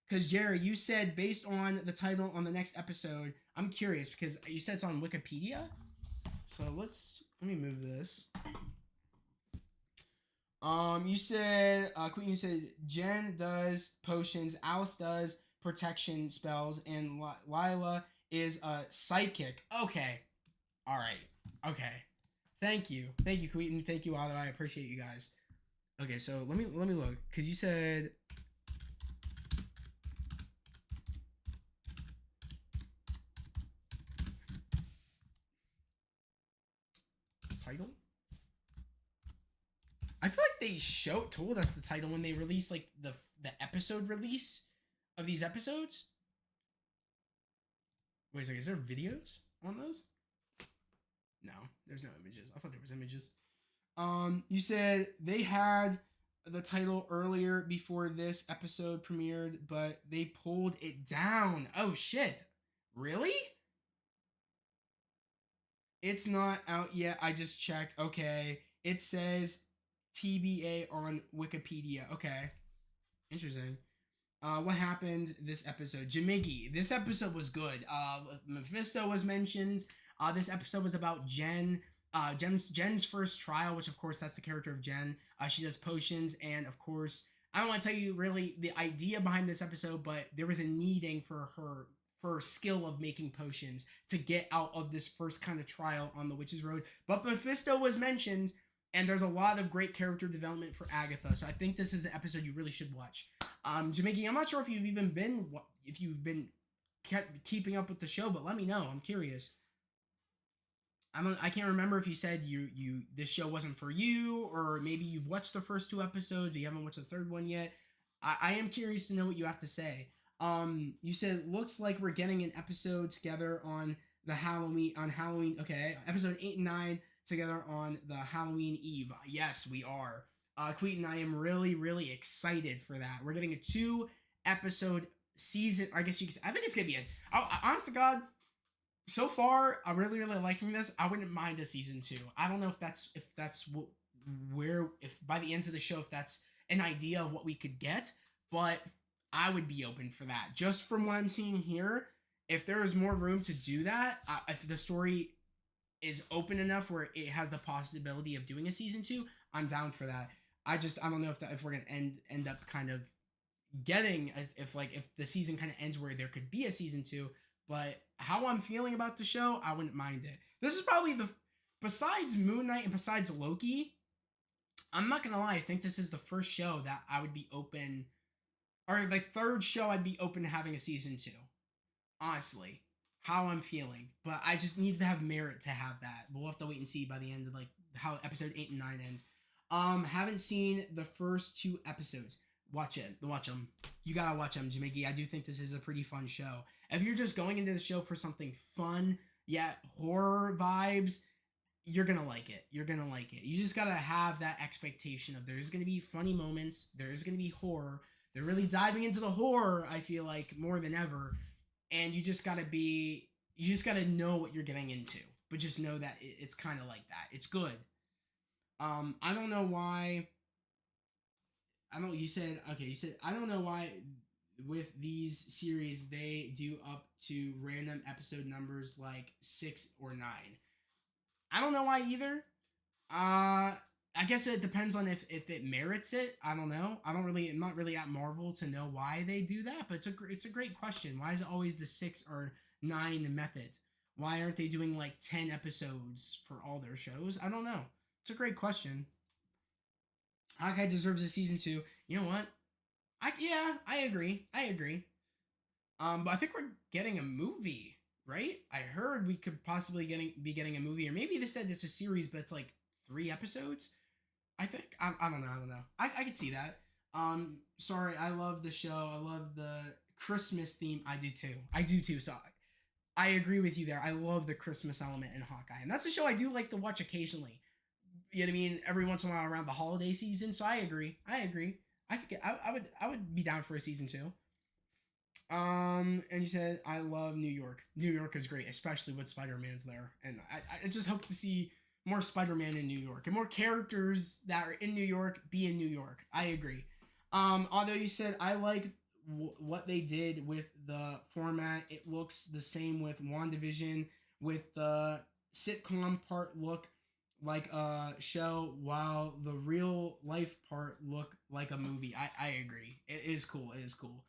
[SPEAKER 1] Because Jerry, you said based on the title on the next episode, I'm curious because you said it's on Wikipedia. So let me move this. You said, Queen, you said Jen does potions, Alice does protection spells, and Lila is a psychic. Okay, all right, okay. Thank you, Queen. Thank you, Otto. I appreciate you guys. Okay, so let me look because you said title. I feel like they told us the title when they released like the episode release of these episodes. Wait a second, is there videos on those? No, there's no images. I thought there was images. You said they had the title earlier before this episode premiered, but they pulled it down. Oh shit. Really? It's not out yet. I just checked. Okay. It says TBA on Wikipedia. Okay. Interesting. What happened this episode? Jamigi. This episode was good. Mephisto was mentioned. This episode was about Jen. Jen's first trial, which of course that's the character of Jen. She does potions, and of course I don't want to tell you really the idea behind this episode, but there was a needing for her skill of making potions to get out of this first kind of trial on the Witch's Road. But Mephisto was mentioned, and there's a lot of great character development for Agatha. So I think this is an episode you really should watch. Jamaican, I'm not sure if you've been kept keeping up with the show, but let me know. I'm curious. I can't remember if you said this show wasn't for you, or maybe you've watched the first 2 episodes, but you haven't watched the third one yet. I am curious to know what you have to say. You said looks like we're getting an episode together on Halloween. Okay, episode 8 and 9 together on the Halloween Eve. Yes, we are. Queaton, I am really, really excited for that. We're getting a 2 episode season. I guess you could. I think it's gonna be honest to God, so far I'm really, really liking this. I wouldn't mind a season 2. I don't know if that's where if by the end of the show if that's an idea of what we could get, but I would be open for that. Just from what I'm seeing here, If there is more room to do that, if the story is open enough where it has the possibility of doing a season two, I'm down for that. I don't know if we're gonna end up kind of getting if the season kind of ends where there could be a season two. But how I'm feeling about the show, I wouldn't mind it. This is probably the besides Moon Knight and besides Loki. I'm not gonna lie. I think this is the first show that I would be open, or like third show I'd be open to having a season two. Honestly, how I'm feeling, but I just needs to have merit to have that. We'll have to wait and see by the end of like how episode 8 and 9 end. Haven't seen the first two episodes. Watch it. Watch them. You gotta watch them, Jamaica. I do think this is a pretty fun show. If you're just going into the show for something fun, yet horror vibes, you're gonna like it. You're gonna like it. You just gotta have that expectation of there's gonna be funny moments. There's gonna be horror. They're really diving into the horror, I feel like, more than ever. And you just gotta know what you're getting into. But just know that it's kind of like that. It's good. I don't know why. I don't. You said okay. You said I don't know why with these series they do up to random episode numbers like 6 or 9. I don't know why either. I guess it depends on if it merits it. I don't know. I'm not really at Marvel to know why they do that, but it's a great question. Why is it always the 6 or 9 method? Why aren't they doing like 10 episodes for all their shows? I don't know. It's a great question. Hawkeye deserves a season 2. You know what? I agree. I agree. But I think we're getting a movie, right? I heard we could possibly be getting a movie, or maybe they said it's a series, but it's like 3 episodes. I think I don't know. I don't know. I could see that. Sorry, I love the show. I love the Christmas theme. I do too. I do too. So I agree with you there. I love the Christmas element in Hawkeye, and that's a show I do like to watch occasionally. You know what I mean? Every once in a while around the holiday season. So I agree. I agree. I could get. I would be down for a season 2. And you said I love New York. New York is great, especially with Spider-Man's there, and I just hope to see more Spider-Man in New York and more characters that are in New York be in New York. I agree. Although you said I like what they did with the format. It looks the same with WandaVision, with the sitcom part look like a show, while the real life part look like a movie. I agree. It is cool. It is cool.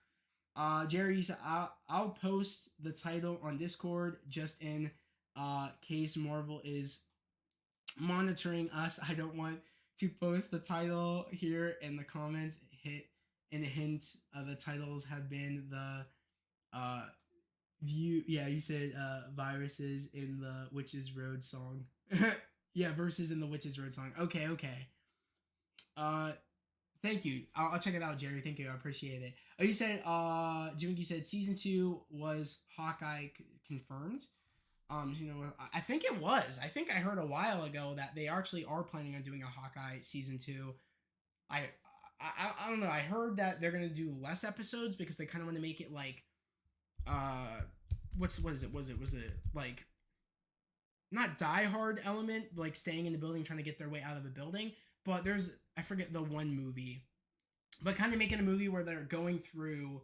[SPEAKER 1] Jerry said, I'll post the title on Discord just in case Marvel is monitoring us. I don't want to post the title here in the comments. Hit and a hint. The titles have been the uh, view. Yeah, you said viruses in the Witches Road song. Yeah, verses in the Witches Road song. Okay, okay. Uh, Thank you. I'll check it out, Jerry. Thank you. I appreciate it. Oh, you said, Jimmy said season 2 was Hawkeye confirmed. You know, I think it was. I think I heard a while ago that they actually are planning on doing a Hawkeye season 2. I, I don't know. I heard that they're gonna do less episodes because they kind of want to make it like, uh, what is it? Was it like not Die Hard element, like staying in the building trying to get their way out of the building, but there's I forget the one movie, but kind of making a movie where they're going through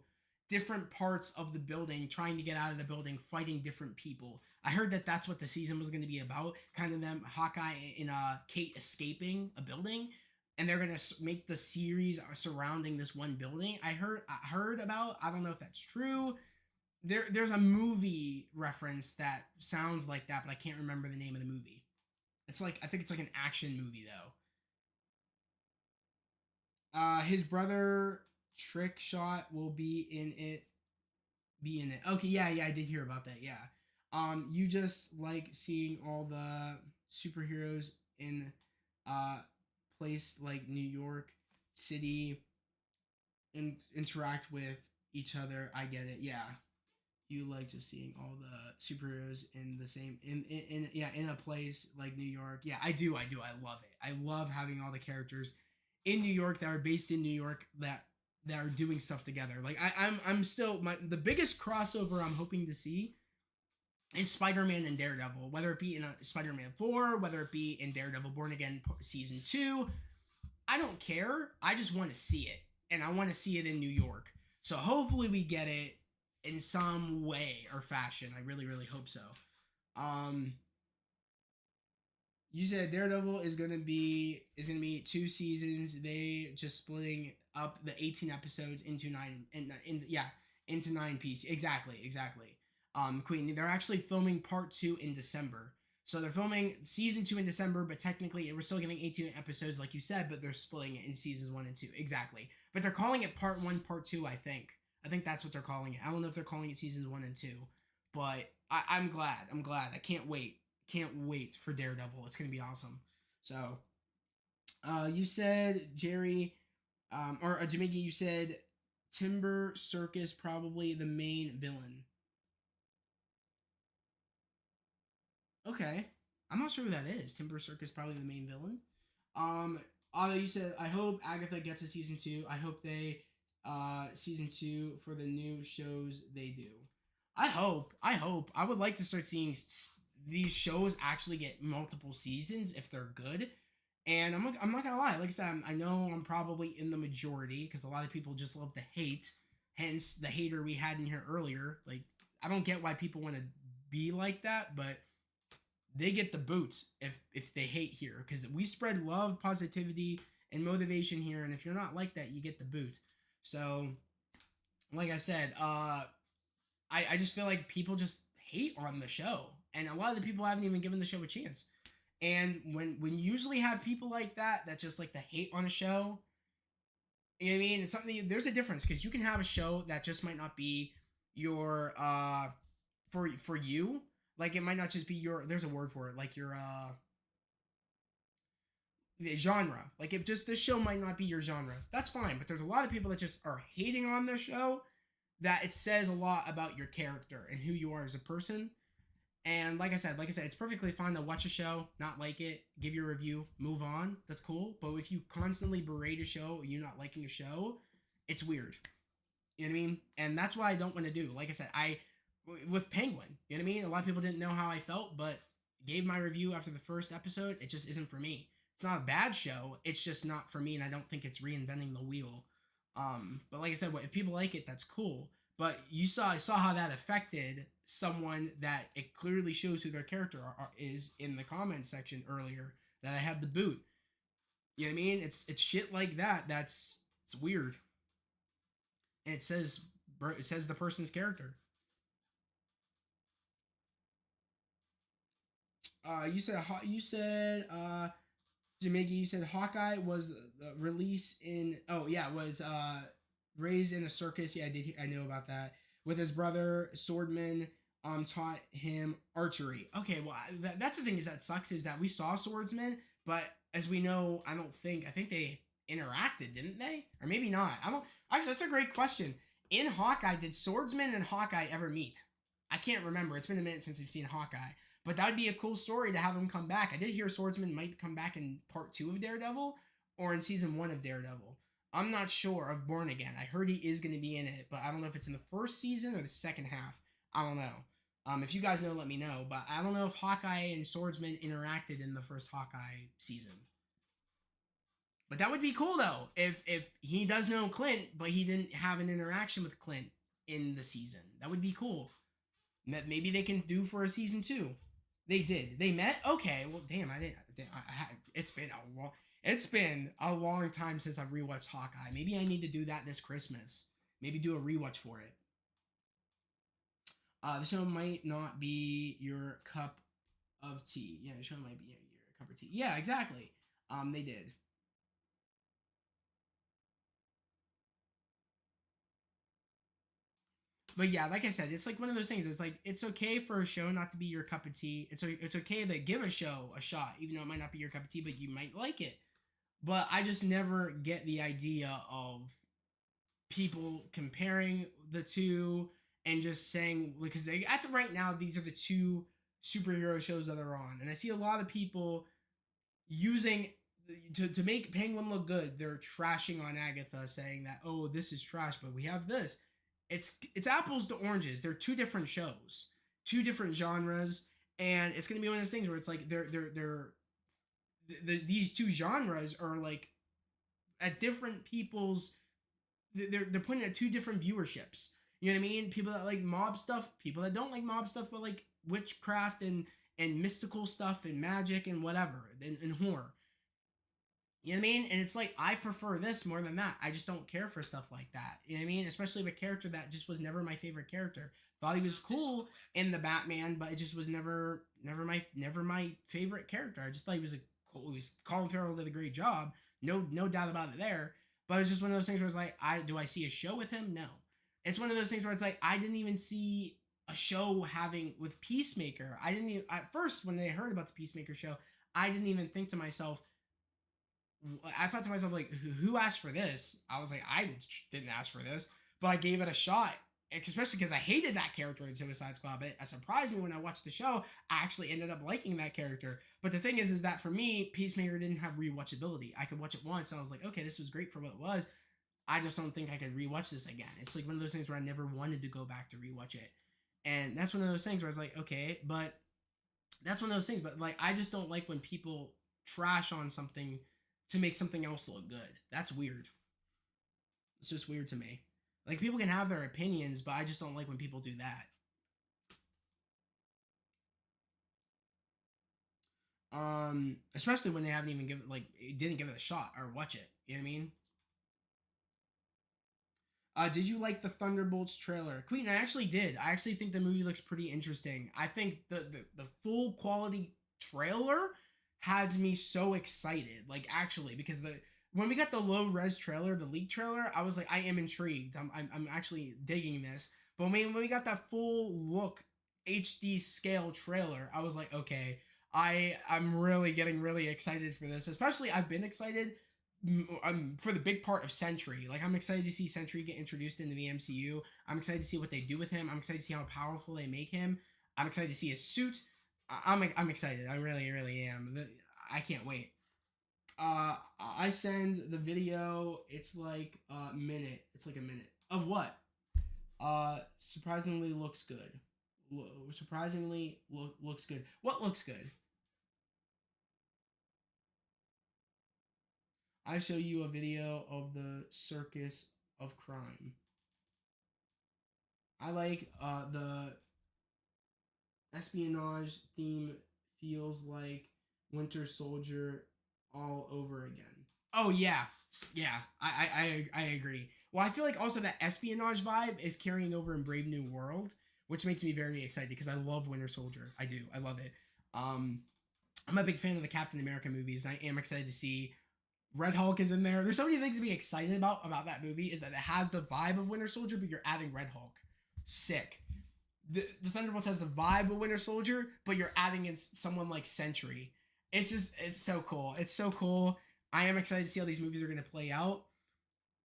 [SPEAKER 1] different parts of the building, trying to get out of the building, fighting different people. I heard that that's what the season was going to be about, kind of them Hawkeye and Kate escaping a building, and they're going to make the series surrounding this one building. I heard about. I don't know if that's true. There's a movie reference that sounds like that, but I can't remember the name of the movie. It's like I think it's like an action movie though. His brother Trick Shot will be in it. Be in it. Okay, yeah, I did hear about that. Yeah. You just like seeing all the superheroes in place like New York City and interact with each other. I get it. Yeah. You like just seeing all the superheroes in the same in yeah in a place like New York. Yeah, I do. I love it. I love having all the characters in New York that are based in New York that are doing stuff together. Like I'm still the biggest crossover I'm hoping to see is Spider-Man and Daredevil, whether it be in a Spider-Man 4, whether it be in Daredevil Born Again season 2. I don't care. I just want to see it, and I want to see it in New York. So hopefully we get it. in some way or fashion. I really, really hope so. Um, you said Daredevil is gonna be 2 seasons. They just splitting up the 18 episodes into nine in yeah into 9 pieces. Exactly, exactly. Queen, they're actually filming part 2 in December. So they're filming season 2 in December, but technically we're still getting 18 episodes, like you said, but they're splitting it in seasons 1 and 2. Exactly. But they're calling it part 1, part 2, I think. I think that's what they're calling it. I don't know if they're calling it seasons 1 and 2, but I'm glad. I'm glad. I can't wait. Can't wait for Daredevil. It's gonna be awesome. So, you said Jerry, or Jamigi, you said Timber Circus probably the main villain. Okay, I'm not sure who that is. Timber Circus probably the main villain. Um, although you said I hope Agatha gets a season 2. I hope they season 2 for the new shows they do. I hope. I hope. I would like to start seeing these shows actually get multiple seasons if they're good. And I'm not gonna lie. Like I said, I know I'm probably in the majority because a lot of people just love to hate. Hence the hater we had in here earlier. Like I don't get why people want to be like that, but they get the boot if they hate here because we spread love, positivity, and motivation here. And if you're not like that, you get the boot. So, like I said, I just feel like people just hate on the show, and a lot of the people haven't even given the show a chance. And when you usually have people like that just like to hate on a show, you know what I mean? It's something there's a difference because you can have a show that just might not be your for you. Like it might not just be your there's a word for it, like your the genre. Like if just this show might not be your genre. That's fine. But there's a lot of people that just are hating on this show that it says a lot about your character and who you are as a person. And like I said, it's perfectly fine to watch a show, not like it, give your review, move on. That's cool. But if you constantly berate a show, or you not liking a show, it's weird. You know what I mean? And that's what I don't want to do. Like I said, I with Penguin, you know what I mean? A lot of people didn't know how I felt, but gave my review after the first episode. It just isn't for me. It's not a bad show. It's just not for me, and I don't think it's reinventing the wheel. But like I said, if people like it, that's cool. But I saw how that affected someone that it clearly shows who their character is in the comment section earlier that I had the boot. You know what I mean? It's shit like that. It's weird. And it says the person's character. You said Jamaica, you said Hawkeye was the release in was raised in a circus. Yeah, I know about that. With his brother Swordman taught him archery. Okay, well that's the thing is that sucks is that we saw swordsmen, but as we know, I think they interacted, didn't they? Or maybe not. I don't actually that's a great question. In Hawkeye, did swordsman and Hawkeye ever meet? I can't remember. It's been a minute since we've seen Hawkeye. But that would be a cool story to have him come back. I did hear Swordsman might come back in part 2 of Daredevil or in season 1 of Daredevil. I'm not sure of Born Again. I heard he is going to be in it, but I don't know if it's in the first season or the second half. I don't know. If you guys know, let me know. But I don't know if Hawkeye and Swordsman interacted in the first Hawkeye season. But that would be cool though, if he does know Clint, but he didn't have an interaction with Clint in the season. That would be cool. That maybe they can do for a season 2. They did. They met. Okay. Well, damn. I didn't. It's been a long. It's been a long time since I've rewatched Hawkeye. Maybe I need to do that this Christmas. Maybe do a rewatch for it. The show might not be your cup of tea. Yeah, the show might be your cup of tea. Yeah, exactly. They did. But yeah, like I said, it's like one of those things. It's like it's okay for a show not to be your cup of tea. It's okay to give a show a shot, even though it might not be your cup of tea, but you might like it. But I just never get the idea of people comparing the two and just saying because they at the right now these are the two superhero shows that are on, and I see a lot of people using to make Penguin look good. They're trashing on Agatha, saying that oh this is trash, but we have this. It's apples to oranges. They're two different shows, two different genres, and it's gonna be one of those things where it's like these two genres are like at different people's they're putting at two different viewerships. You know what I mean? People that like mob stuff, people that don't like mob stuff, but like witchcraft and mystical stuff and magic and whatever and horror. You know what I mean? And it's like I prefer this more than that. I just don't care for stuff like that. You know what I mean? Especially with a character that just was never my favorite character. Thought he was cool in the Batman, but it just was never my favorite character. I just thought he was a cool. He was Colin Farrell did a great job. No doubt about it there. But it's just one of those things where it's like, I see a show with him? No. It's one of those things where it's like I didn't even see a show having with Peacemaker. I didn't even at first when they heard about the Peacemaker show, I didn't even think to myself, I thought to myself, like, who asked for this? I was like, I didn't ask for this, but I gave it a shot, especially because I hated that character in Suicide Squad. But it surprised me when I watched the show. I actually ended up liking that character. But the thing is that for me, Peacemaker didn't have rewatchability. I could watch it once, and I was like, okay, this was great for what it was. I just don't think I could rewatch this again. It's like one of those things where I never wanted to go back to rewatch it. And that's one of those things where I was like, okay, but that's one of those things. But like, I just don't like when people trash on something to make something else look good. That's weird. It's just weird to me. Like people can have their opinions, but I just don't like when people do that. Especially when they haven't even given like didn't give it a shot or watch it. You know what I mean? Did you like the Thunderbolts trailer? Queen, I actually did. I actually think the movie looks pretty interesting. I think the full quality trailer has me so excited. Like actually, because the when we got the low res trailer, the leak trailer, I was like, I am intrigued. I'm actually digging this. But when we got that full look HD scale trailer, I was like, okay, I'm really getting really excited for this. Especially I've been excited for the big part of Sentry. Like I'm excited to see Sentry get introduced into the MCU. I'm excited to see what they do with him. I'm excited to see how powerful they make him. I'm excited to see his suit. I'm excited. I really am. I can't wait. I send the video. It's like a minute. It's like a minute of what? Surprisingly looks good. Surprisingly looks good. What looks good? I show you a video of the circus of crime. I like the espionage theme feels like Winter Soldier all over again. Oh yeah, yeah, I agree. Well, I feel like also that espionage vibe is carrying over in Brave New World, which makes me very excited because I love Winter Soldier. I do, I love it. Um, I'm a big fan of the Captain America movies. I am excited to see Red Hulk is in there. There's so many things to be excited about that movie. Is that it has the vibe of Winter Soldier, but you're adding Red Hulk. Sick. The Thunderbolts has the vibe of Winter Soldier, but you're adding in someone like Sentry. It's so cool. It's so cool. I am excited to see how these movies are going to play out,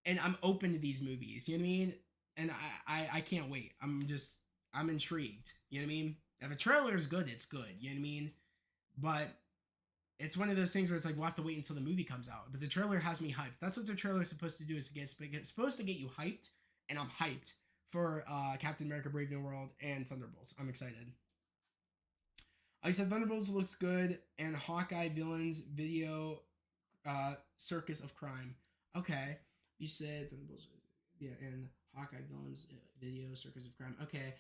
[SPEAKER 1] and I'm open to these movies. You know what I mean? And I can't wait. I'm intrigued. You know what I mean? If a trailer is good, it's good. You know what I mean? But it's one of those things where it's like we'll have to wait until the movie comes out. But the trailer has me hyped. That's what the trailer is supposed to do. Is it's supposed to get you hyped, and I'm hyped for Captain America: Brave New World and Thunderbolts. I'm excited. I said Thunderbolts looks good, and Hawkeye villains video circus of crime. Okay, you said Thunderbolts, yeah, and Hawkeye villains video circus of crime. Okay,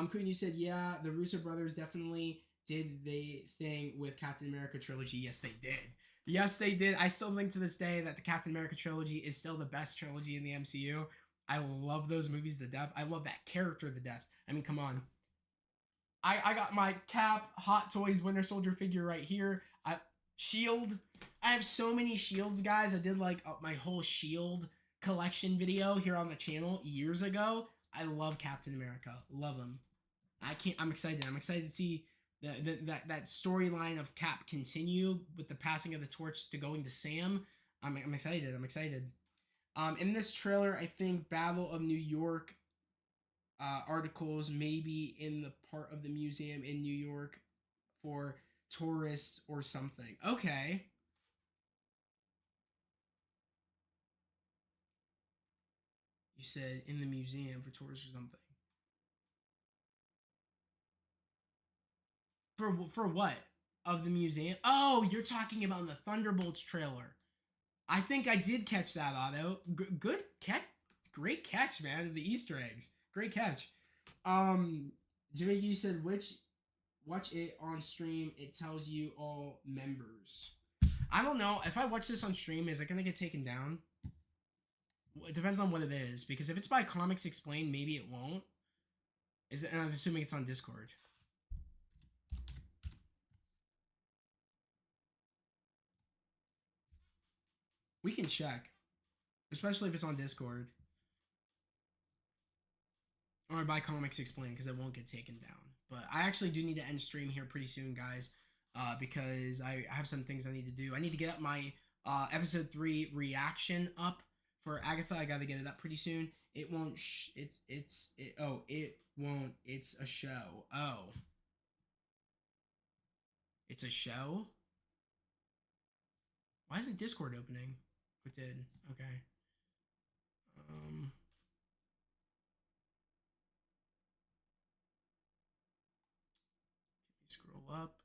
[SPEAKER 1] Queen, you said yeah, the Russo brothers definitely did the thing with Captain America trilogy. Yes, they did. Yes, they did. I still think to this day that the Captain America trilogy is still the best trilogy in the MCU. I love those movies to death. I love that character to death. I mean, come on. I got my Cap Hot Toys Winter Soldier figure right here. Shield. I have so many shields, guys. I did like my whole shield collection video here on the channel years ago. I love Captain America. Love him. I'm excited. I'm excited to see that storyline of Cap continue with the passing of the torch to going to Sam. I'm excited. I'm excited. In this trailer, I think Battle of New York articles maybe in the part of the museum in New York for tourists or something. Okay. You said in the museum for tourists or something. For what? Of the museum? Oh, you're talking about the Thunderbolts trailer. I think I did catch that, Otto. Good catch. Great catch, man. The Easter eggs. Great catch. Jimmy, you said which watch it on stream. It tells you all members. I don't know if I watch this on stream. Is it gonna get taken down? It depends on what it is, because if it's by Comics Explained, maybe it won't. Is it? And I'm assuming it's on Discord. We can check, especially if it's on Discord or by Comics Explained, because it won't get taken down. But I actually do need to end stream here pretty soon, guys, because I have some things I need to do. I need to get up my episode 3 reaction up for Agatha. I gotta get it up pretty soon. It won't. It won't. It's a show. Oh, it's a show. Why isn't Discord opening? It did. Okay. Scroll up.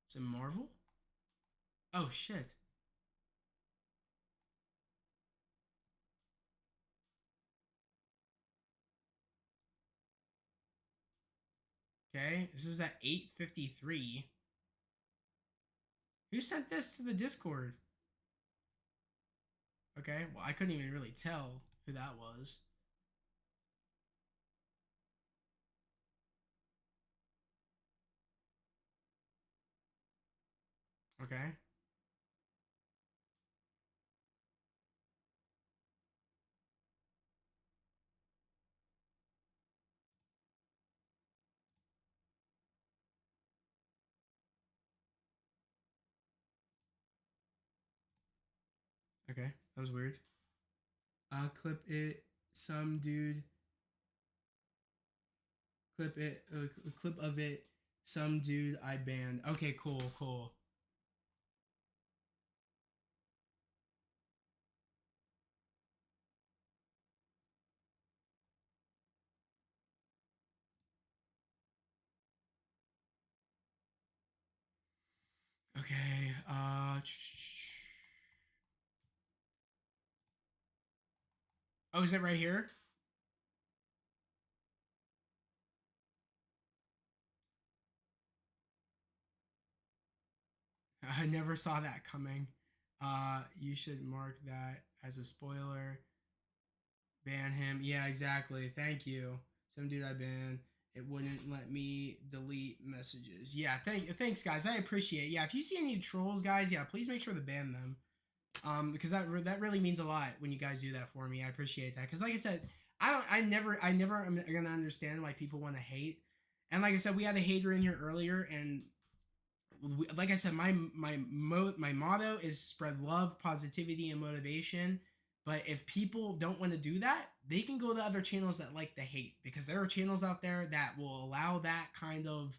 [SPEAKER 1] Is it Marvel? Oh shit. Okay, this is at 8:53. Who sent this to the Discord? Okay, well I couldn't even really tell who that was. Okay. Okay, that was weird. Clip it. Some dude. Clip it. A clip of it. Some dude I banned. Okay, cool, cool. Okay. Oh, is it right here? I never saw that coming. You should mark that as a spoiler. Ban him. Yeah, exactly. Thank you. Some dude I banned. It wouldn't let me delete messages. Yeah, thanks guys. I appreciate it. Yeah, if you see any trolls, guys, yeah, please make sure to ban them. Because that really means a lot when you guys do that for me. I appreciate that. Because like I said, I never am gonna understand why people want to hate. And like I said, we had a hater in here earlier, and like I said, my motto is spread love, positivity, and motivation. But if people don't want to do that, they can go to other channels that like the hate, because there are channels out there that will allow that kind of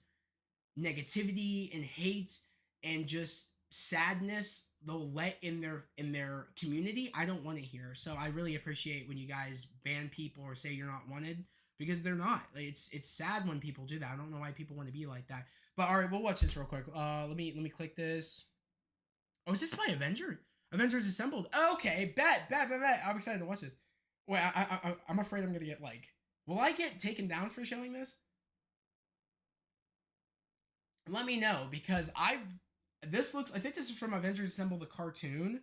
[SPEAKER 1] negativity and hate and just sadness they'll let in their community. I don't want to hear. So I really appreciate when you guys ban people or say you're not wanted, because they're not. It's sad when people do that. I don't know why people want to be like that. But all right, we'll watch this real quick. Let me click this. Oh, is this my Avengers Assembled? Okay, bet. I'm excited to watch this. Wait, I'm afraid I'm gonna get like. Will I get taken down for showing this? Let me know, because I think this is from Avengers Assemble the cartoon.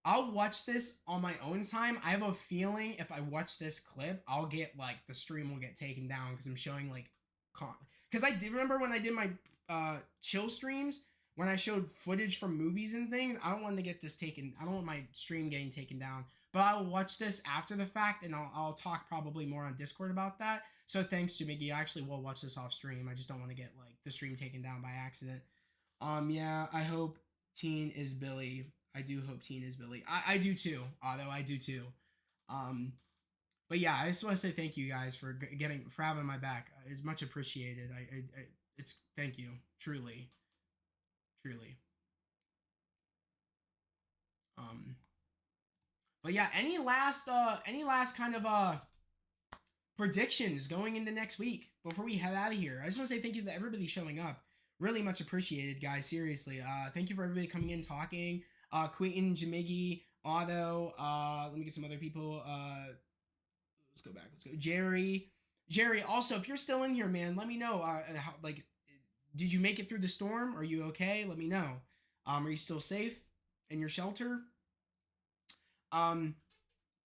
[SPEAKER 1] I'll watch this on my own time. I have a feeling if I watch this clip, I'll get like the stream will get taken down because I'm showing like because I did remember when I did my chill streams, when I showed footage from movies and things. I don't want to get this taken. I don't want my stream getting taken down. But I will watch this after the fact, and I'll talk probably more on Discord about that. So thanks, Jimmy. I actually will watch this off stream. I just don't want to get like the stream taken down by accident. Yeah, I hope Teen is Billy. I do hope Teen is Billy. I do too, although I do too. Um, but yeah, I just want to say thank you guys for having my back. It's much appreciated. It's thank you, truly, truly. Um, but yeah, any last kind of predictions going into next week before we head out of here? I just want to say thank you to everybody showing up. Really much appreciated, guys. Seriously. Thank you for everybody coming in, talking. Quentin, Jamigi, Otto. Let me get some other people. Let's go back. Let's go. Jerry. Jerry, also, if you're still in here, man, let me know. How, like, did you make it through the storm? Are you okay? Let me know. Are you still safe in your shelter? Um,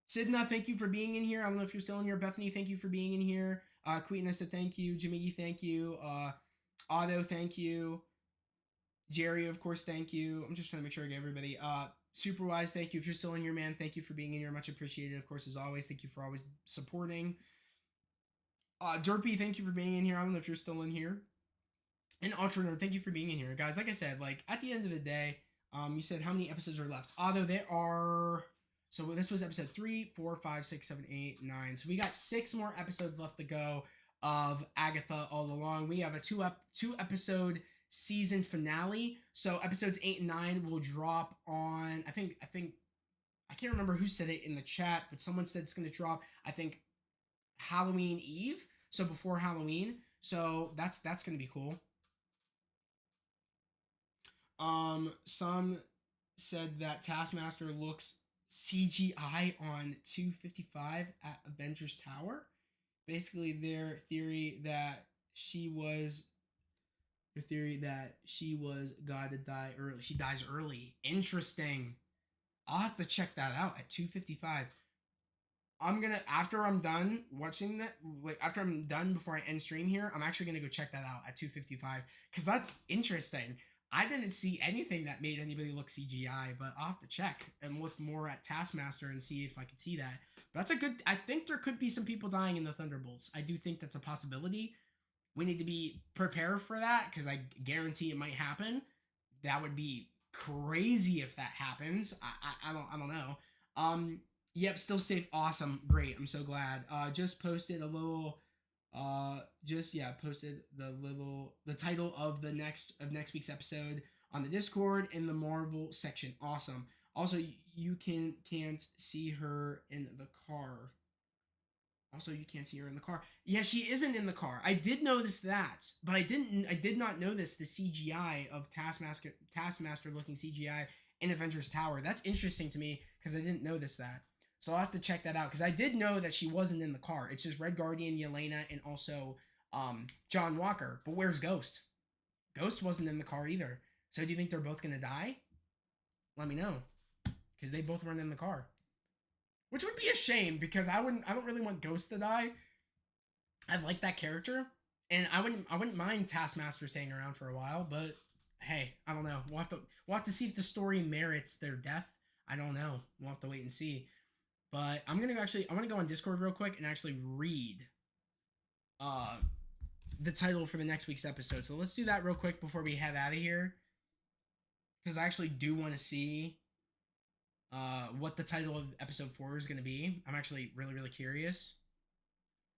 [SPEAKER 1] Sidna, thank you for being in here. I don't know if you're still in here. Bethany, thank you for being in here. Queen said thank you. Jimmy, thank you. Otto, thank you. Jerry, of course, thank you. I'm just trying to make sure I get everybody. Superwise, thank you. If you're still in here, man, thank you for being in here. Much appreciated. Of course, as always, thank you for always supporting. Derpy, thank you for being in here. I don't know if you're still in here. And Ultra Nerd, thank you for being in here, guys. Like I said, like at the end of the day, you said how many episodes are left? Although there are, so this was episode 3, 4, 5, 6, 7, 8, 9. So we got 6 more episodes left to go of Agatha all along. We have a two episode season finale. So episodes 8 and 9 will drop on. I think I can't remember who said it in the chat, but someone said it's going to drop. I think Halloween Eve. So before Halloween. So that's going to be cool. Some said that Taskmaster looks CGI on 255 at Avengers Tower. Basically, their theory that she was God to die early. She dies early. Interesting. I'll have to check that out at 255. I'm gonna, after I'm done watching that, like after I'm done before I end stream here, I'm actually gonna go check that out at 255 because that's interesting. I didn't see anything that made anybody look CGI, but I'll have to check and look more at Taskmaster and see if I could see that. But that's a good. I think there could be some people dying in the Thunderbolts. I do think that's a possibility. We need to be prepared for that because I guarantee it might happen. That would be crazy if that happens. I don't know. Yep, still safe. Awesome. Great. I'm so glad. Just posted a little posted the title of next week's episode on the Discord in the Marvel section. Awesome. Also, you can't see her in the car. Also, you can't see her in the car. Yeah, she isn't in the car. I did notice that, but I did not notice the CGI of Taskmaster looking CGI in Avengers Tower. That's interesting to me because I didn't notice that. So I'll have to check that out because I did know that she wasn't in the car. It's just Red Guardian, Yelena, and also John Walker. But where's Ghost? Ghost wasn't in the car either. So do you think they're both gonna die? Let me know because they both weren't in the car. Which would be a shame because I don't really want Ghost to die. I like that character, and I wouldn't mind Taskmaster staying around for a while. But hey, I don't know. We'll have to see if the story merits their death. I don't know. We'll have to wait and see. But I'm gonna go on Discord real quick and actually read the title for the next week's episode. So let's do that real quick before we head out of here, because I actually do want to see what the title of episode 4 is going to be. I'm actually really curious.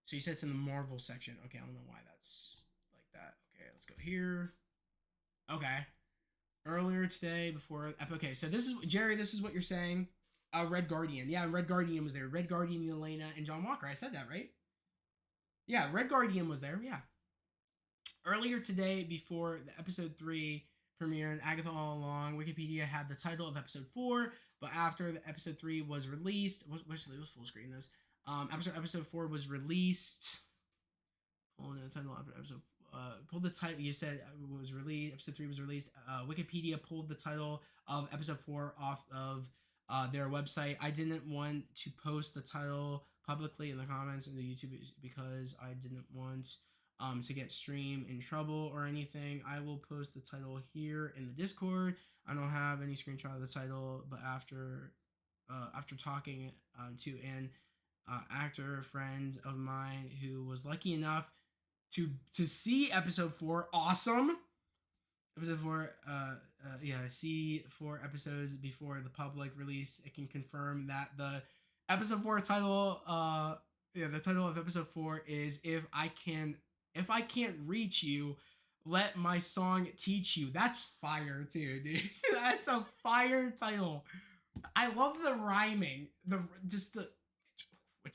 [SPEAKER 1] So you said it's in the Marvel section. Okay, I don't know why that's like that. Okay, let's go here. Okay. Earlier today, before... Okay, so this is... Jerry, this is what you're saying. Red Guardian. Yeah, Red Guardian was there. Red Guardian, Yelena, and John Walker. I said that, right? Yeah, Red Guardian was there. Yeah. Earlier today, before the episode 3 premiered, Agatha All Along, Wikipedia had the title of episode 4, but after the episode 3 was released... It was full screen, this. Episode 4 was released... Pull the title of episode... pulled the title... You said it was released... Episode 3 was released. Wikipedia pulled the title of episode 4 off of their website. I didn't want to post the title publicly in the comments in the YouTube because I didn't want to get stream in trouble or anything. I will post the title here in the Discord. I don't have any screenshot of the title, but after talking to an actor friend of mine who was lucky enough to see episode 4, awesome. Episode 4, see 4 episodes before the public release. It can confirm that the episode 4 title, the title of episode 4 is If I Can't Reach You, Let My Song Teach You. That's fire too, dude. That's a fire title. I love the rhyming. It's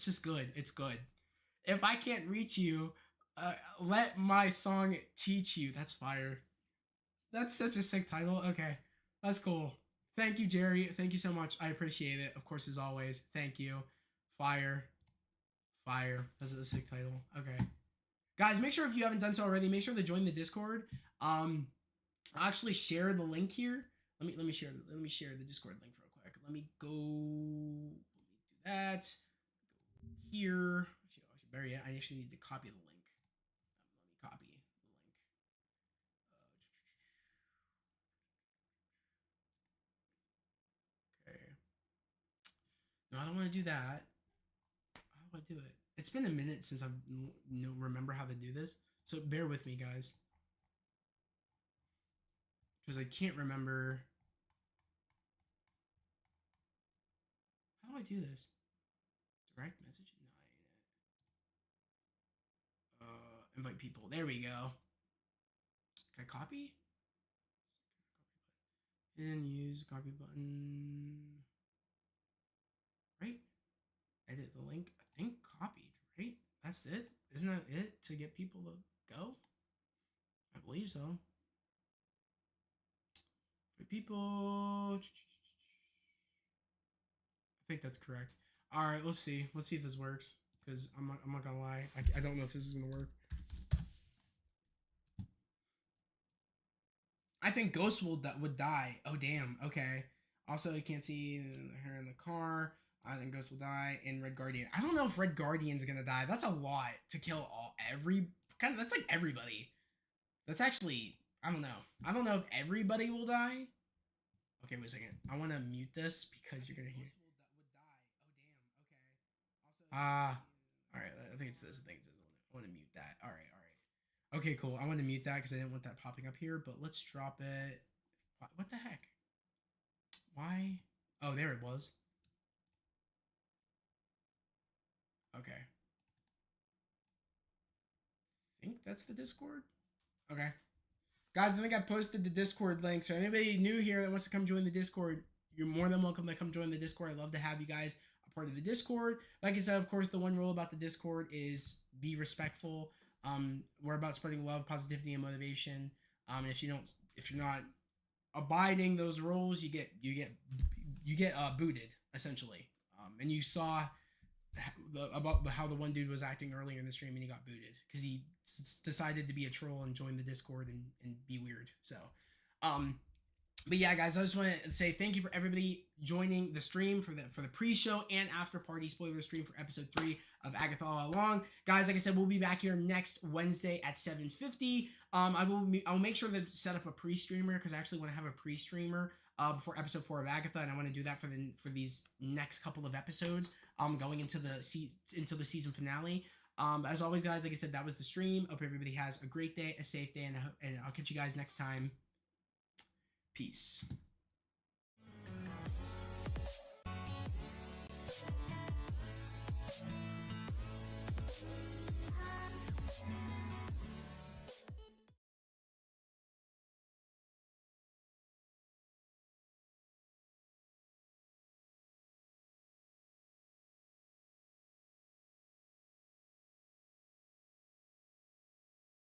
[SPEAKER 1] just good. It's good. If I can't reach you, let my song teach you. That's fire. That's such a sick title. Okay, that's cool. Thank you, Jerry. Thank you so much. I appreciate it. Of course, as always. Thank you. Fire. Fire. That's a sick title. Okay. Guys, make sure if you haven't done so already, make sure to join the Discord. I'll actually share the link here. Let me share the Discord link real quick. Let me do that. Go here. Actually, better yet, I actually need to copy the link. Let me copy the link. Okay. No, I don't want to do that. How do I do it? It's been a minute since I remember how to do this, so bear with me, guys, because I can't remember. How do I do this? Direct message? No, invite people. There we go. Can I copy? And use copy button. Right? Edit the link. I think copied, right? That's it. Isn't that it to get people to go? I believe so. For people. I think that's correct. All right, let's see. Let's see if this works. Because I'm not gonna lie. I don't know if this is gonna work. I think Ghost would die. Oh damn. Okay. Also, you can't see her in the car. I think Ghost will die. And Red Guardian. I don't know if Red Guardian's gonna die. That's a lot to kill that's like everybody. That's actually, I don't know. I don't know if everybody will die. Okay, wait a second. I want to mute this because you're gonna hear. Ah, all right. I think it's this. I want to mute that. All right, all right. Okay, cool. I want to mute that because I didn't want that popping up here. But let's drop it. What the heck? Why? Oh, there it was. Okay. I think that's the Discord. Okay. Guys, I think I posted the Discord link. So anybody new here that wants to come join the Discord, you're more than welcome to come join the Discord. I'd love to have you guys a part of the Discord. Like I said, of course, the one rule about the Discord is be respectful. We're about spreading love, positivity, and motivation. And if you're not abiding those rules, you get booted essentially. And you saw about how the one dude was acting earlier in the stream, and he got booted because he decided to be a troll and join the Discord and be weird. So, but yeah, guys, I just want to say thank you for everybody joining the stream for the pre-show and after party spoiler stream for episode 3 of Agatha All Along. Guys, like I said, we'll be back here next Wednesday at 7:50. I'll make sure to set up a pre-streamer because I actually want to have a pre-streamer before episode 4 of Agatha, and I want to do that for these next couple of episodes. Going into the season finale. As always, guys, like I said, that was the stream. Hope everybody has a great day, a safe day, and I'll catch you guys next time. Peace.